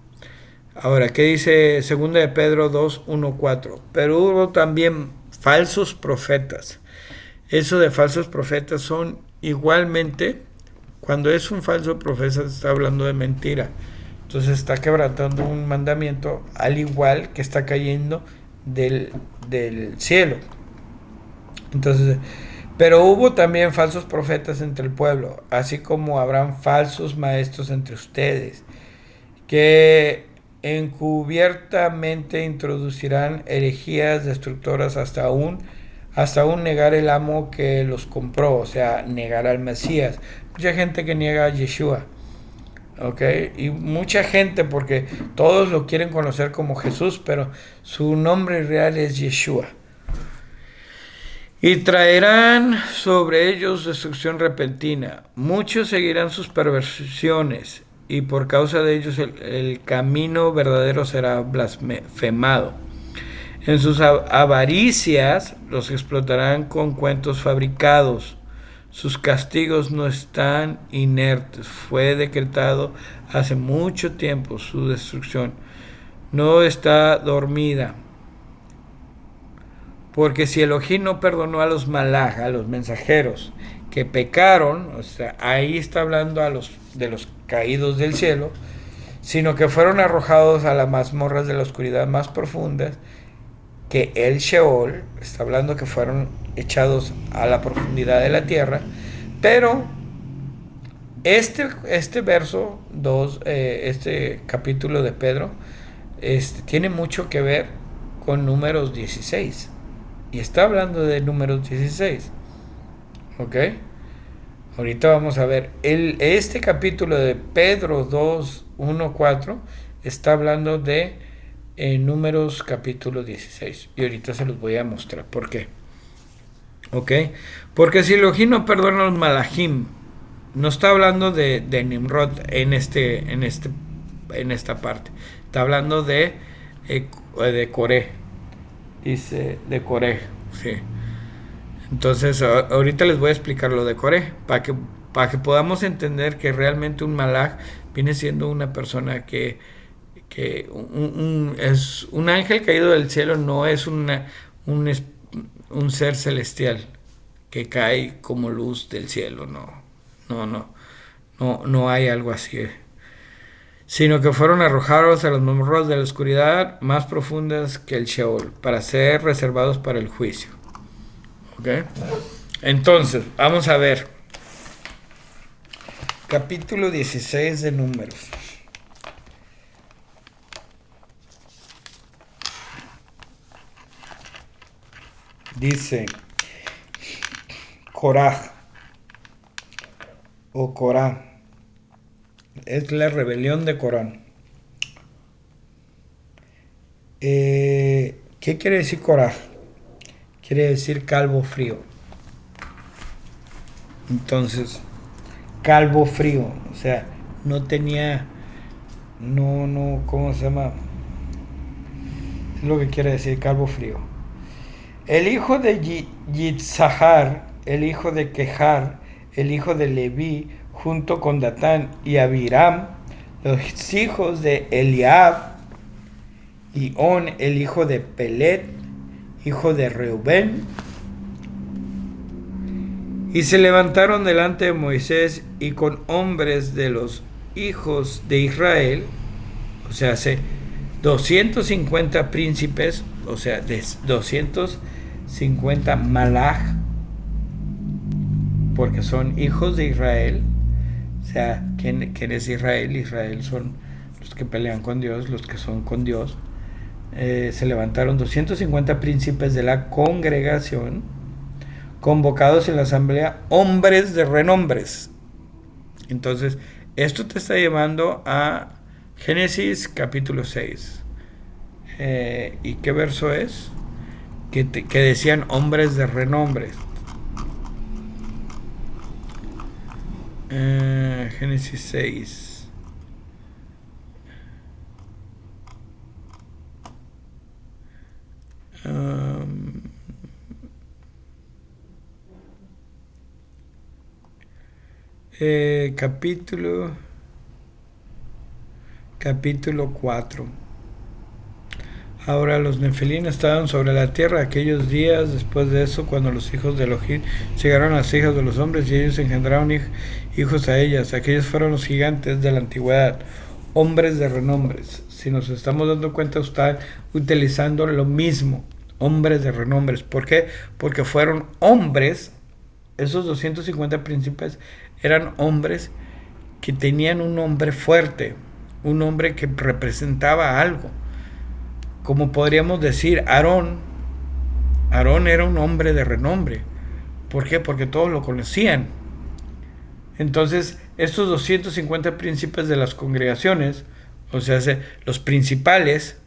Ahora, ¿qué dice 2 de Pedro 2:1-4? Pero hubo también falsos profetas. Eso de falsos profetas son igualmente, cuando es un falso profeta, está hablando de mentira. Entonces está quebrantando un mandamiento, al igual que está cayendo del cielo. Entonces, pero hubo también falsos profetas entre el pueblo, así como habrán falsos maestros entre ustedes, que encubiertamente introducirán herejías destructoras hasta aún negar el amo que los compró, o sea, negar al Mesías. Mucha gente que niega a Yeshua, ¿ok? Y mucha gente porque todos lo quieren conocer como Jesús, pero su nombre real es Yeshua. Y traerán sobre ellos destrucción repentina. Muchos seguirán sus perversiones, y por causa de ellos el camino verdadero será blasfemado. En sus avaricias los explotarán con cuentos fabricados. Sus castigos no están inertes. Fue decretado hace mucho tiempo su destrucción. No está dormida. Porque si Elohim no perdonó a los malaj, a los mensajeros que pecaron, o sea, ahí está hablando de los caídos del cielo, sino que fueron arrojados a las mazmorras de la oscuridad más profundas, que el Sheol, está hablando que fueron echados a la profundidad de la tierra, pero este verso 2, este capítulo de Pedro, tiene mucho que ver con Números 16. Y está hablando de Números 16. ¿Ok? Ahorita vamos a ver. Este capítulo de Pedro 2, 1, 4 está hablando de Números capítulo 16. Y ahorita se los voy a mostrar. ¿Por qué? ¿Ok? Porque si Elohim no perdona a los malajim, no está hablando de Nimrod en esta parte. Está hablando de Coré. Dice de Coré, sí. Entonces, ahorita les voy a explicar lo de Coré, para que podamos entender que realmente un malaj viene siendo una persona que es un ángel caído del cielo, no es un ser celestial que cae como luz del cielo, no hay algo así. Sino que fueron arrojados a las mazmorras de la oscuridad más profundas que el Sheol, para ser reservados para el juicio. ¿Ok? Entonces, vamos a ver. Capítulo 16 de Números. Dice Coraj o Corá. Es la rebelión de Corán. ¿Qué quiere decir Coraj? Quiere decir calvo frío. Entonces, calvo frío, o sea, no tenía, ¿cómo se llama? Es lo que quiere decir calvo frío. El hijo de Yitzhar, el hijo de Kejar, el hijo de Leví, junto con Datán y Abiram, los hijos de Eliab, y On, el hijo de Pelet, hijo de Reubén, y se levantaron delante de Moisés y con hombres de los hijos de Israel, o sea, 250 príncipes, o sea, de 250 malaj, porque son hijos de Israel. O sea, ¿quién es Israel? Israel son los que pelean con Dios, los que son con Dios. Se levantaron 250 príncipes de la congregación, convocados en la asamblea, hombres de renombres. Entonces, esto te está llevando a Génesis capítulo 6. ¿Y qué verso es? Que decían hombres de renombres. Génesis 6. Capítulo 4. Ahora los nefelín estaban sobre la tierra aquellos días. Después de eso, cuando los hijos de Elohim llegaron a las hijas de los hombres, y ellos engendraron hijos a ellas. Aquellos fueron los gigantes de la antigüedad, hombres de renombres. Si nos estamos dando cuenta, están utilizando lo mismo, hombres de renombres. ¿Por qué? Porque fueron hombres, esos 250 príncipes eran hombres que tenían un nombre fuerte, un hombre que representaba algo. Como podríamos decir, Aarón. Aarón era un hombre de renombre. ¿Por qué? Porque todos lo conocían. Entonces, estos 250 príncipes de las congregaciones, o sea, los principales,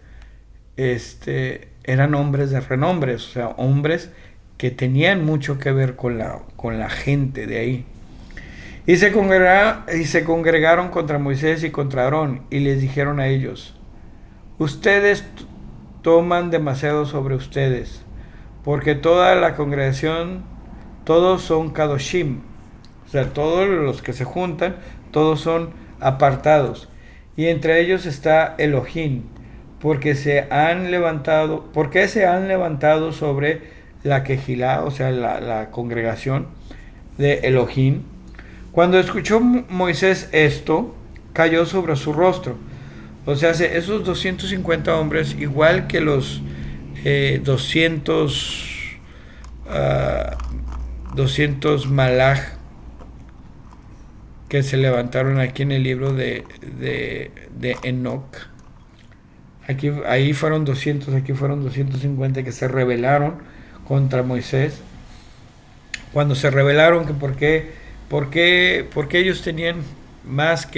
eran hombres de renombre, o sea, hombres que tenían mucho que ver con la gente de ahí. Y se congregaron contra Moisés y contra Aarón, y les dijeron a ellos: ustedes toman demasiado sobre ustedes, porque toda la congregación, todos son kadoshim, o sea, todos los que se juntan, todos son apartados. Y entre ellos está Elohim, porque se han levantado sobre la quejilá, o sea, la congregación de Elohim. Cuando escuchó Moisés esto, cayó sobre su rostro. O sea, esos 250 hombres, igual que los 200 malaj que se levantaron aquí en el libro de Enoch. Ahí fueron 200, aquí fueron 250 que se rebelaron contra Moisés. Cuando se rebelaron, que porque ellos tenían más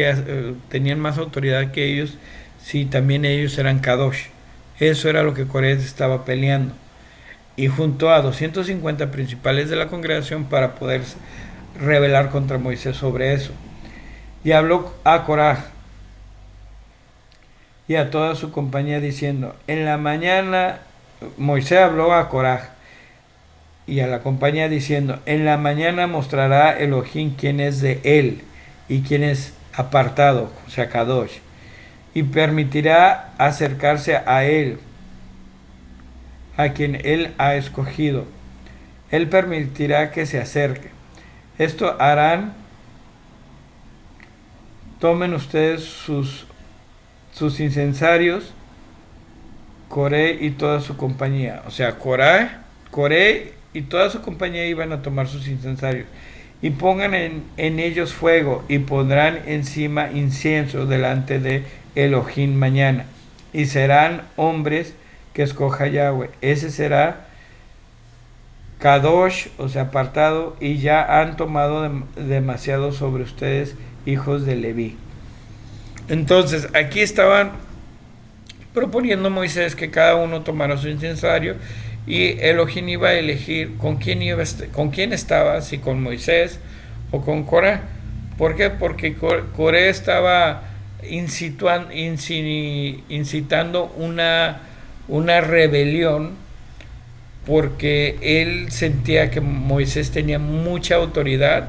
autoridad que ellos, si también ellos eran Kadosh. Eso era lo que Coré estaba peleando. Y juntó a 250 principales de la congregación para poder rebelar contra Moisés sobre eso. Y habló a Corá y a toda su compañía diciendo: en la mañana, Moisés habló a Corá y a la compañía diciendo: en la mañana mostrará Elohim quién es de él y quién es apartado, o sea, Kadosh, y permitirá acercarse a él, a quien él ha escogido. Él permitirá que se acerque. Esto harán. Tomen ustedes sus incensarios, Coré y toda su compañía. O sea, Coré y toda su compañía iban a tomar sus incensarios. Y pongan en ellos fuego y pondrán encima incienso delante de Elohim mañana. Y serán hombres que escoja Yahweh. Ese será Kadosh, o sea, apartado, y ya han tomado demasiado sobre ustedes, hijos de Leví. Entonces, aquí estaban proponiendo Moisés que cada uno tomara su incensario y Elohim iba a elegir con quién estaba, si con Moisés o con Coré. ¿Por qué? Porque Coré estaba incitando una rebelión, porque él sentía que Moisés tenía mucha autoridad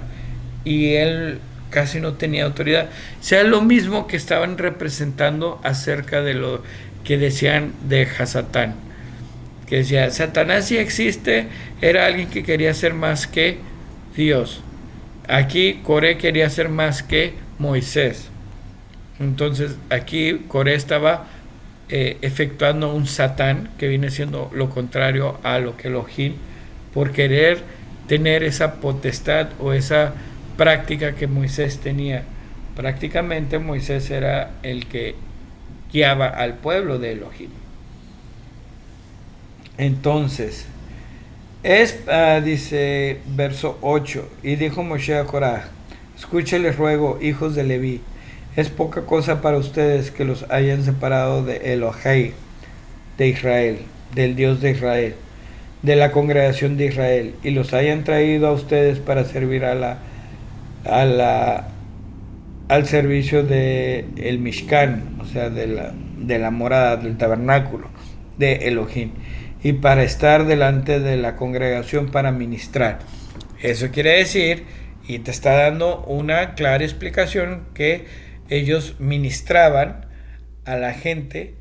y él casi no tenía autoridad. O sea, lo mismo que estaban representando acerca de lo que decían de Hasatán, que decía: Satanás sí existe, era alguien que quería ser más que Dios. Aquí Coré quería ser más que Moisés. Entonces aquí Coré estaba efectuando un Satán, que viene siendo lo contrario a lo que Elohim, por querer tener esa potestad o esa práctica que Moisés tenía. Prácticamente Moisés era el que guiaba al pueblo de Elohim. Entonces, dice verso 8: y dijo Moshe a Corá: escúcheles ruego, hijos de Leví, es poca cosa para ustedes que los hayan separado de Elohim, de Israel, del Dios de Israel, de la congregación de Israel, y los hayan traído a ustedes para servir al servicio de el Mishkan, o sea, de la morada, del tabernáculo de Elohim, y para estar delante de la congregación para ministrar. Eso quiere decir, y te está dando una clara explicación, que ellos ministraban a la gente,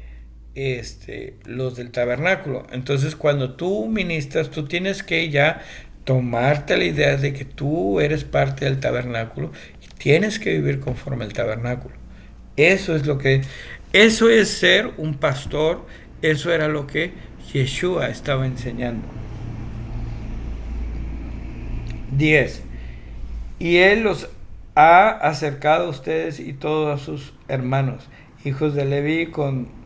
los del tabernáculo. Entonces, cuando tú ministras, tú tienes que ya tomarte la idea de que tú eres parte del tabernáculo y tienes que vivir conforme al tabernáculo. Eso es ser un pastor. Eso era lo que Yeshua estaba enseñando. 10. Y él los ha acercado a ustedes y todos a sus hermanos, hijos de Leví,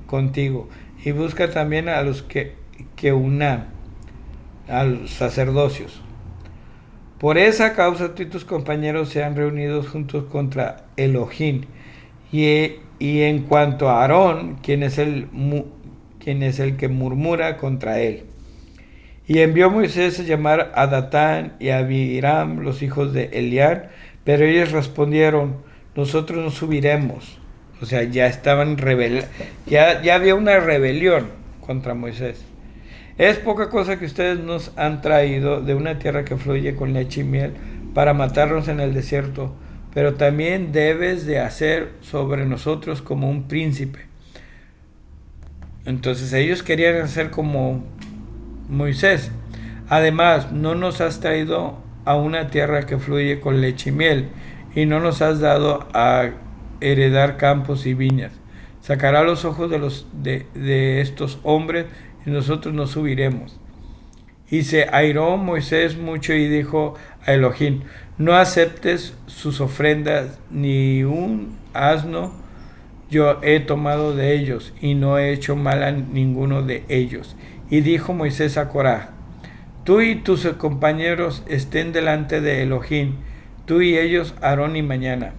contigo, y busca también a los que unan a los sacerdocios. Por esa causa tú y tus compañeros se han reunido juntos contra Elohim. Y en cuanto a Aarón, quien es el que murmura contra él. Y envió Moisés a llamar a Datán y a Abiram, los hijos de Eliab, pero ellos respondieron: nosotros no subiremos. O sea, ya estaban ya había una rebelión contra Moisés. Es poca cosa que ustedes nos han traído de una tierra que fluye con leche y miel para matarnos en el desierto, pero también debes de hacer sobre nosotros como un príncipe. Entonces ellos querían hacer como Moisés. Además, no nos has traído a una tierra que fluye con leche y miel, y no nos has dado a heredar campos y viñas. Sacará los ojos de estos hombres, y nosotros no subiremos. Y se airó Moisés mucho y dijo a Elohim: no aceptes sus ofrendas, ni un asno yo he tomado de ellos, y no he hecho mal a ninguno de ellos. Y dijo Moisés a Corá: tú y tus compañeros estén delante de Elohim, tú y ellos Aarón mañana.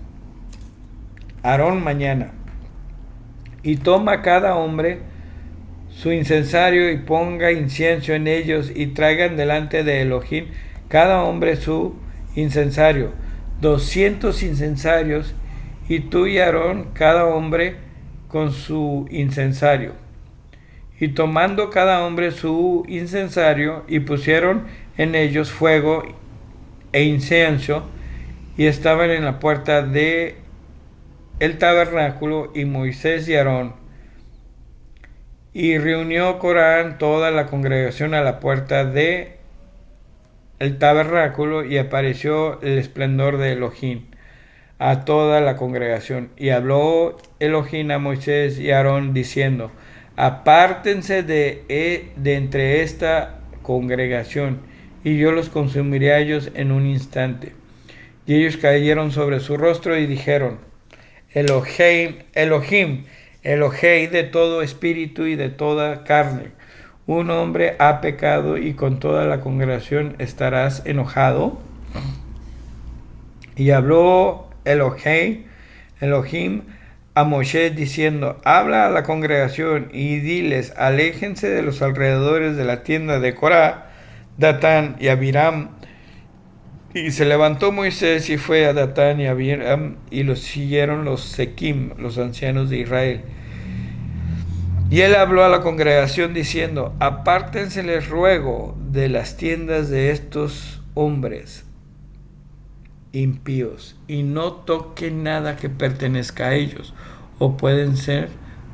Y toma cada hombre su incensario y ponga incienso en ellos, y traigan delante de Elohim cada hombre su incensario, 200 incensarios, y tú y Aarón cada hombre con su incensario. Y tomando cada hombre su incensario, y pusieron en ellos fuego e incienso, y estaban en la puerta de el tabernáculo, y Moisés y Aarón. Y reunió Corán toda la congregación a la puerta de el tabernáculo, y apareció el esplendor de Elohim a toda la congregación. Y habló Elohim a Moisés y a Aarón diciendo: apártense de entre esta congregación, y yo los consumiré a ellos en un instante. Y ellos cayeron sobre su rostro y dijeron: Elohim, Elohei de todo espíritu y de toda carne, un hombre ha pecado, y con toda la congregación estarás enojado. Y habló Elohim a Moisés diciendo: habla a la congregación y diles: aléjense de los alrededores de la tienda de Corá, Datán y Abiram. Y se levantó Moisés y fue a Datán y Abiram, y los siguieron los Sequim, los ancianos de Israel. Y él habló a la congregación diciendo: apártense, les ruego, de las tiendas de estos hombres impíos, y no toquen nada que pertenezca a ellos, o pueden ser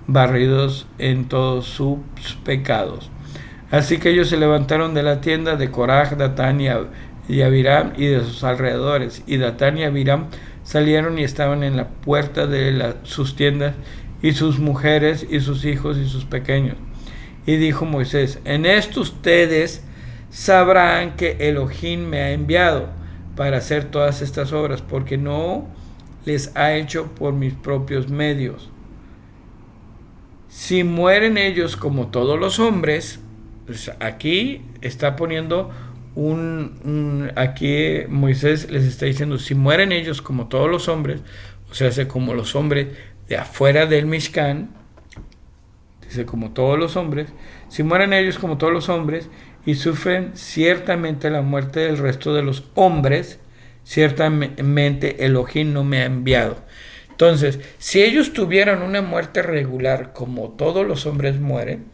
barridos en todos sus pecados. Así que ellos se levantaron de la tienda de Coraj, Datán y Abiram, y de sus alrededores. Y Datán y Abiram salieron y estaban en la puerta de sus tiendas, y sus mujeres, y sus hijos, y sus pequeños. Y dijo Moisés: en esto ustedes sabrán que Elohim me ha enviado para hacer todas estas obras, porque no les ha hecho por mis propios medios. Si mueren ellos como todos los hombres, pues aquí está poniendo aquí Moisés les está diciendo: si mueren ellos como todos los hombres, o sea, como los hombres de afuera del Mishkan, dice como todos los hombres, si mueren ellos como todos los hombres y sufren ciertamente la muerte del resto de los hombres, ciertamente Elohim no me ha enviado. Entonces, si ellos tuvieran una muerte regular como todos los hombres mueren,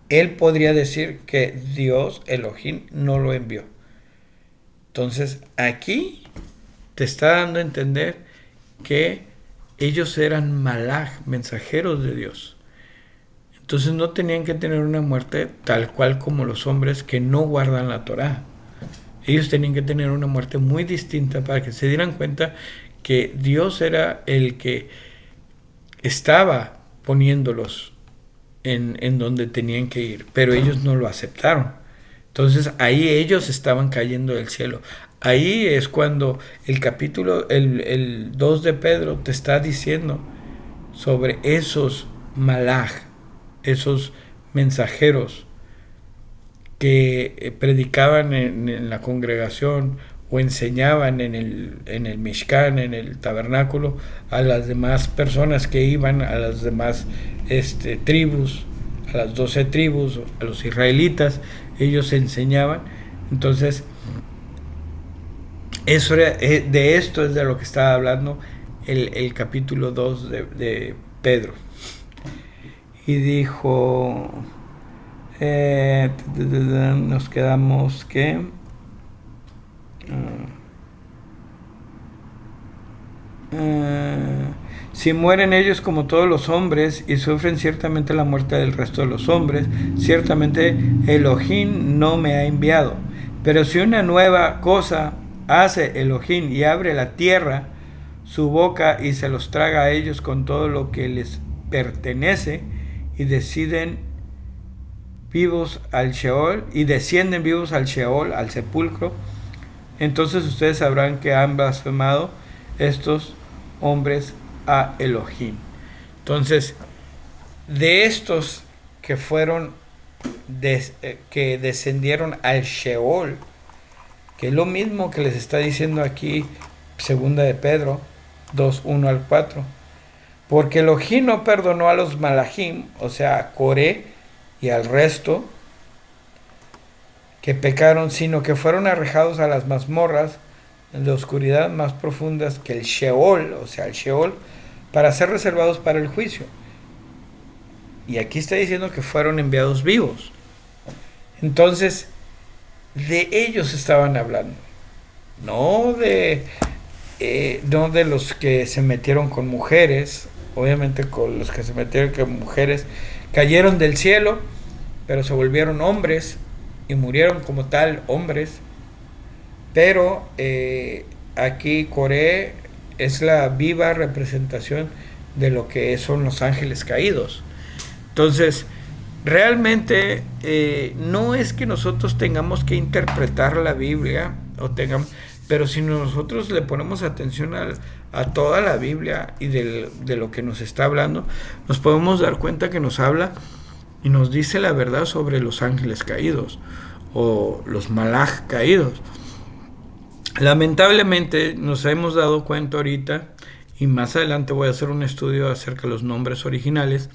él podría decir que Dios, Elohim, no lo envió. Entonces, aquí te está dando a entender que ellos eran malaj, mensajeros de Dios. Entonces no tenían que tener una muerte tal cual como los hombres que no guardan la Torá. Ellos tenían que tener una muerte muy distinta para que se dieran cuenta que Dios era el que estaba poniéndolos en donde tenían que ir, pero ellos no lo aceptaron. Entonces ahí ellos estaban cayendo del cielo. Ahí es cuando el capítulo, el 2 de Pedro te está diciendo sobre esos malaj, esos mensajeros que predicaban en la congregación o enseñaban en el Mishkan, en el tabernáculo, a las demás personas que iban, a las demás tribus, a las 12 tribus, a los israelitas, ellos enseñaban. Entonces, eso era, de esto es de lo que estaba hablando el capítulo 2 de Pedro. Y dijo, nos quedamos que si mueren ellos como todos los hombres y sufren ciertamente la muerte del resto de los hombres, ciertamente Elohim no me ha enviado. Pero si una nueva cosa hace Elohim y abre la tierra, su boca, y se los traga a ellos con todo lo que les pertenece, y descienden vivos al Sheol, al sepulcro, entonces ustedes sabrán que han blasfemado estos hombres a Elohim. Entonces, de estos que fueron que descendieron al Sheol, que es lo mismo que les está diciendo aquí segunda de Pedro 2:1 al 4, porque Elohim no perdonó a los malachim, o sea, a Coré y al resto que pecaron, sino que fueron arrojados a las mazmorras en la oscuridad más profundas que el Sheol, o sea, el Sheol, para ser reservados para el juicio. Y aquí está diciendo que fueron enviados vivos. Entonces, de ellos estaban hablando, no de los que se metieron con mujeres. Obviamente con los que se metieron con mujeres cayeron del cielo, pero se volvieron hombres y murieron como tal hombres. Pero aquí Coré es la viva representación de lo que son los ángeles caídos. Entonces, realmente no es que nosotros tengamos que interpretar la Biblia, pero si nosotros le ponemos atención a toda la Biblia y de lo que nos está hablando, nos podemos dar cuenta que nos habla y nos dice la verdad sobre los ángeles caídos o los malaj caídos. Lamentablemente nos hemos dado cuenta ahorita, y más adelante voy a hacer un estudio acerca de los nombres originales,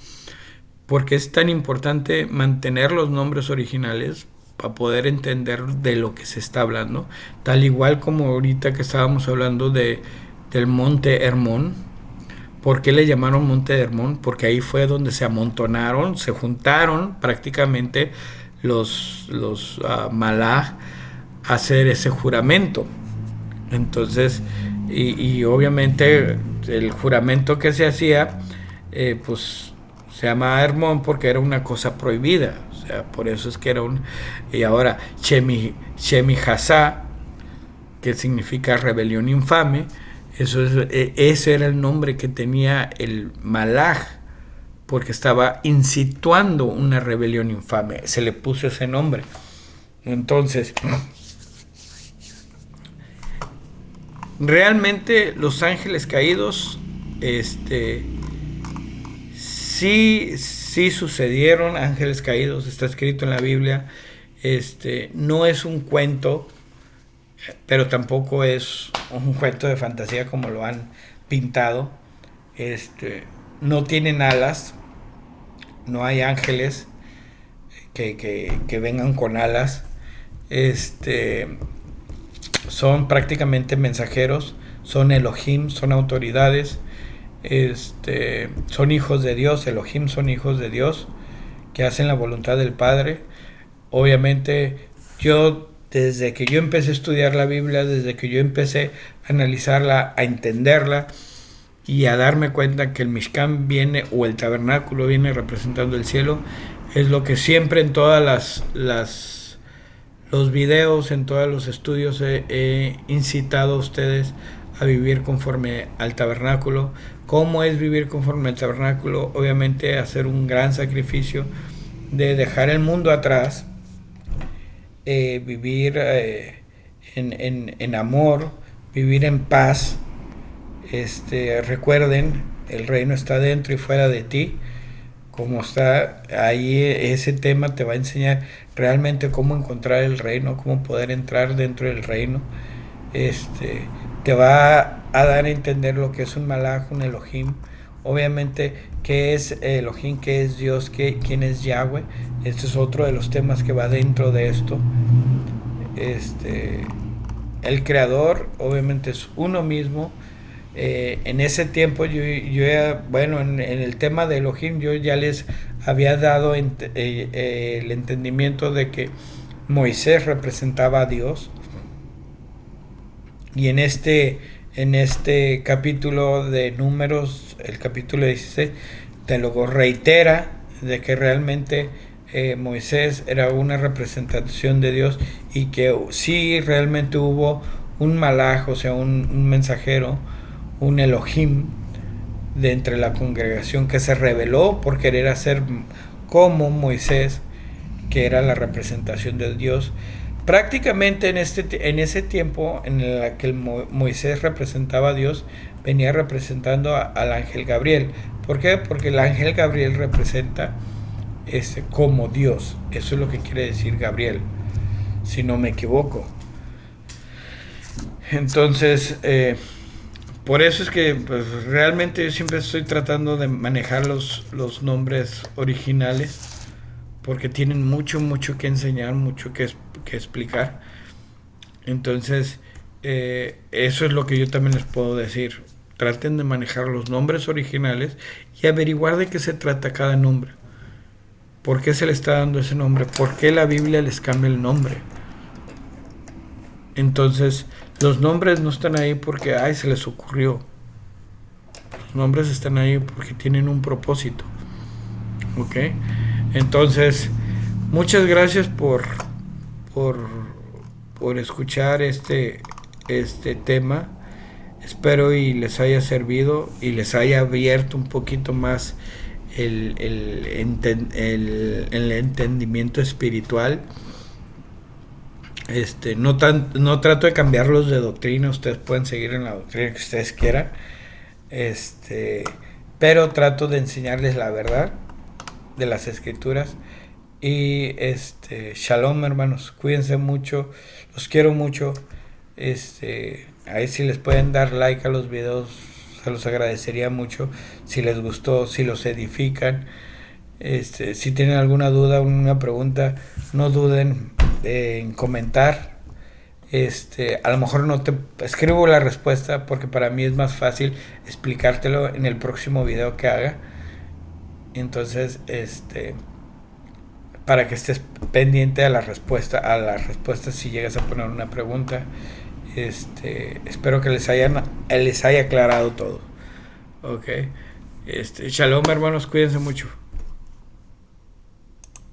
porque es tan importante mantener los nombres originales para poder entender de lo que se está hablando, tal igual como ahorita que estábamos hablando del monte Hermón. ¿Por qué le llamaron monte Hermón? Porque ahí fue donde se amontonaron, se juntaron prácticamente los malaj a hacer ese juramento. Entonces, y obviamente el juramento que se hacía, pues se llama Hermón porque era una cosa prohibida. O sea, por eso es que era un... Y ahora, Shemi Hassá, que significa rebelión infame, ese era el nombre que tenía el malaj, porque estaba incitando una rebelión infame. Se le puso ese nombre. Entonces, realmente los ángeles caídos, sí sucedieron ángeles caídos, está escrito en la Biblia. No es un cuento, pero tampoco es un cuento de fantasía como lo han pintado. No tienen alas, no hay ángeles que vengan con alas. Son prácticamente mensajeros, son Elohim, son autoridades, son hijos de Dios. Elohim son hijos de Dios que hacen la voluntad del Padre. Obviamente desde que yo empecé a estudiar la Biblia, desde que yo empecé a analizarla, a entenderla y a darme cuenta que el Mishkan viene, o el tabernáculo viene representando el cielo, es lo que siempre en todas los videos, en todos los estudios he incitado a ustedes a vivir conforme al tabernáculo. ¿Cómo es vivir conforme al tabernáculo? Obviamente hacer un gran sacrificio de dejar el mundo atrás vivir en amor, vivir en paz. Recuerden, el reino está dentro y fuera de ti. Como está ahí, ese tema te va a enseñar realmente cómo encontrar el reino, cómo poder entrar dentro del reino. Te va a dar a entender lo que es un malaj, un Elohim. Obviamente, qué es Elohim, qué es Dios, quién es Yahweh. Este es otro de los temas que va dentro de esto. El creador, obviamente, es uno mismo. En ese tiempo bueno, en el tema de Elohim yo ya les había dado el entendimiento de que Moisés representaba a Dios, y en este capítulo de Números, el capítulo 16, te lo reitera de que realmente Moisés era una representación de Dios, y que sí realmente hubo un malaj, o sea, un mensajero, un Elohim de entre la congregación, que se rebeló por querer hacer como Moisés, que era la representación de Dios. Prácticamente en ese tiempo en el que Moisés representaba a Dios, venía representando al ángel Gabriel. ¿Por qué? Porque el ángel Gabriel representa como Dios. Eso es lo que quiere decir Gabriel, si no me equivoco. Entonces, por eso es que pues, realmente yo siempre estoy tratando de manejar los nombres originales, porque tienen mucho que enseñar, mucho que explicar. Entonces, eso es lo que yo también les puedo decir. Traten de manejar los nombres originales y averiguar de qué se trata cada nombre. ¿Por qué se le está dando ese nombre? ¿Por qué la Biblia les cambia el nombre? Entonces, los nombres no están ahí porque se les ocurrió. Los nombres están ahí porque tienen un propósito. ¿Ok? Entonces, muchas gracias por escuchar este tema. Espero y les haya servido y les haya abierto un poquito más el entendimiento espiritual. No trato de cambiarlos de doctrina. Ustedes pueden seguir en la doctrina que ustedes quieran. Pero trato de enseñarles la verdad de las escrituras. Y shalom, hermanos, cuídense mucho, los quiero mucho. Ahí si les pueden dar like a los videos, se los agradecería mucho. Si les gustó, si los edifican, si tienen alguna duda, una pregunta, no duden en comentar. A lo mejor no te escribo la respuesta, porque para mí es más fácil explicártelo en el próximo video que haga. Entonces, para que estés pendiente a la respuesta si llegas a poner una pregunta. Espero que les haya aclarado todo. Ok. Shalom, hermanos, cuídense mucho.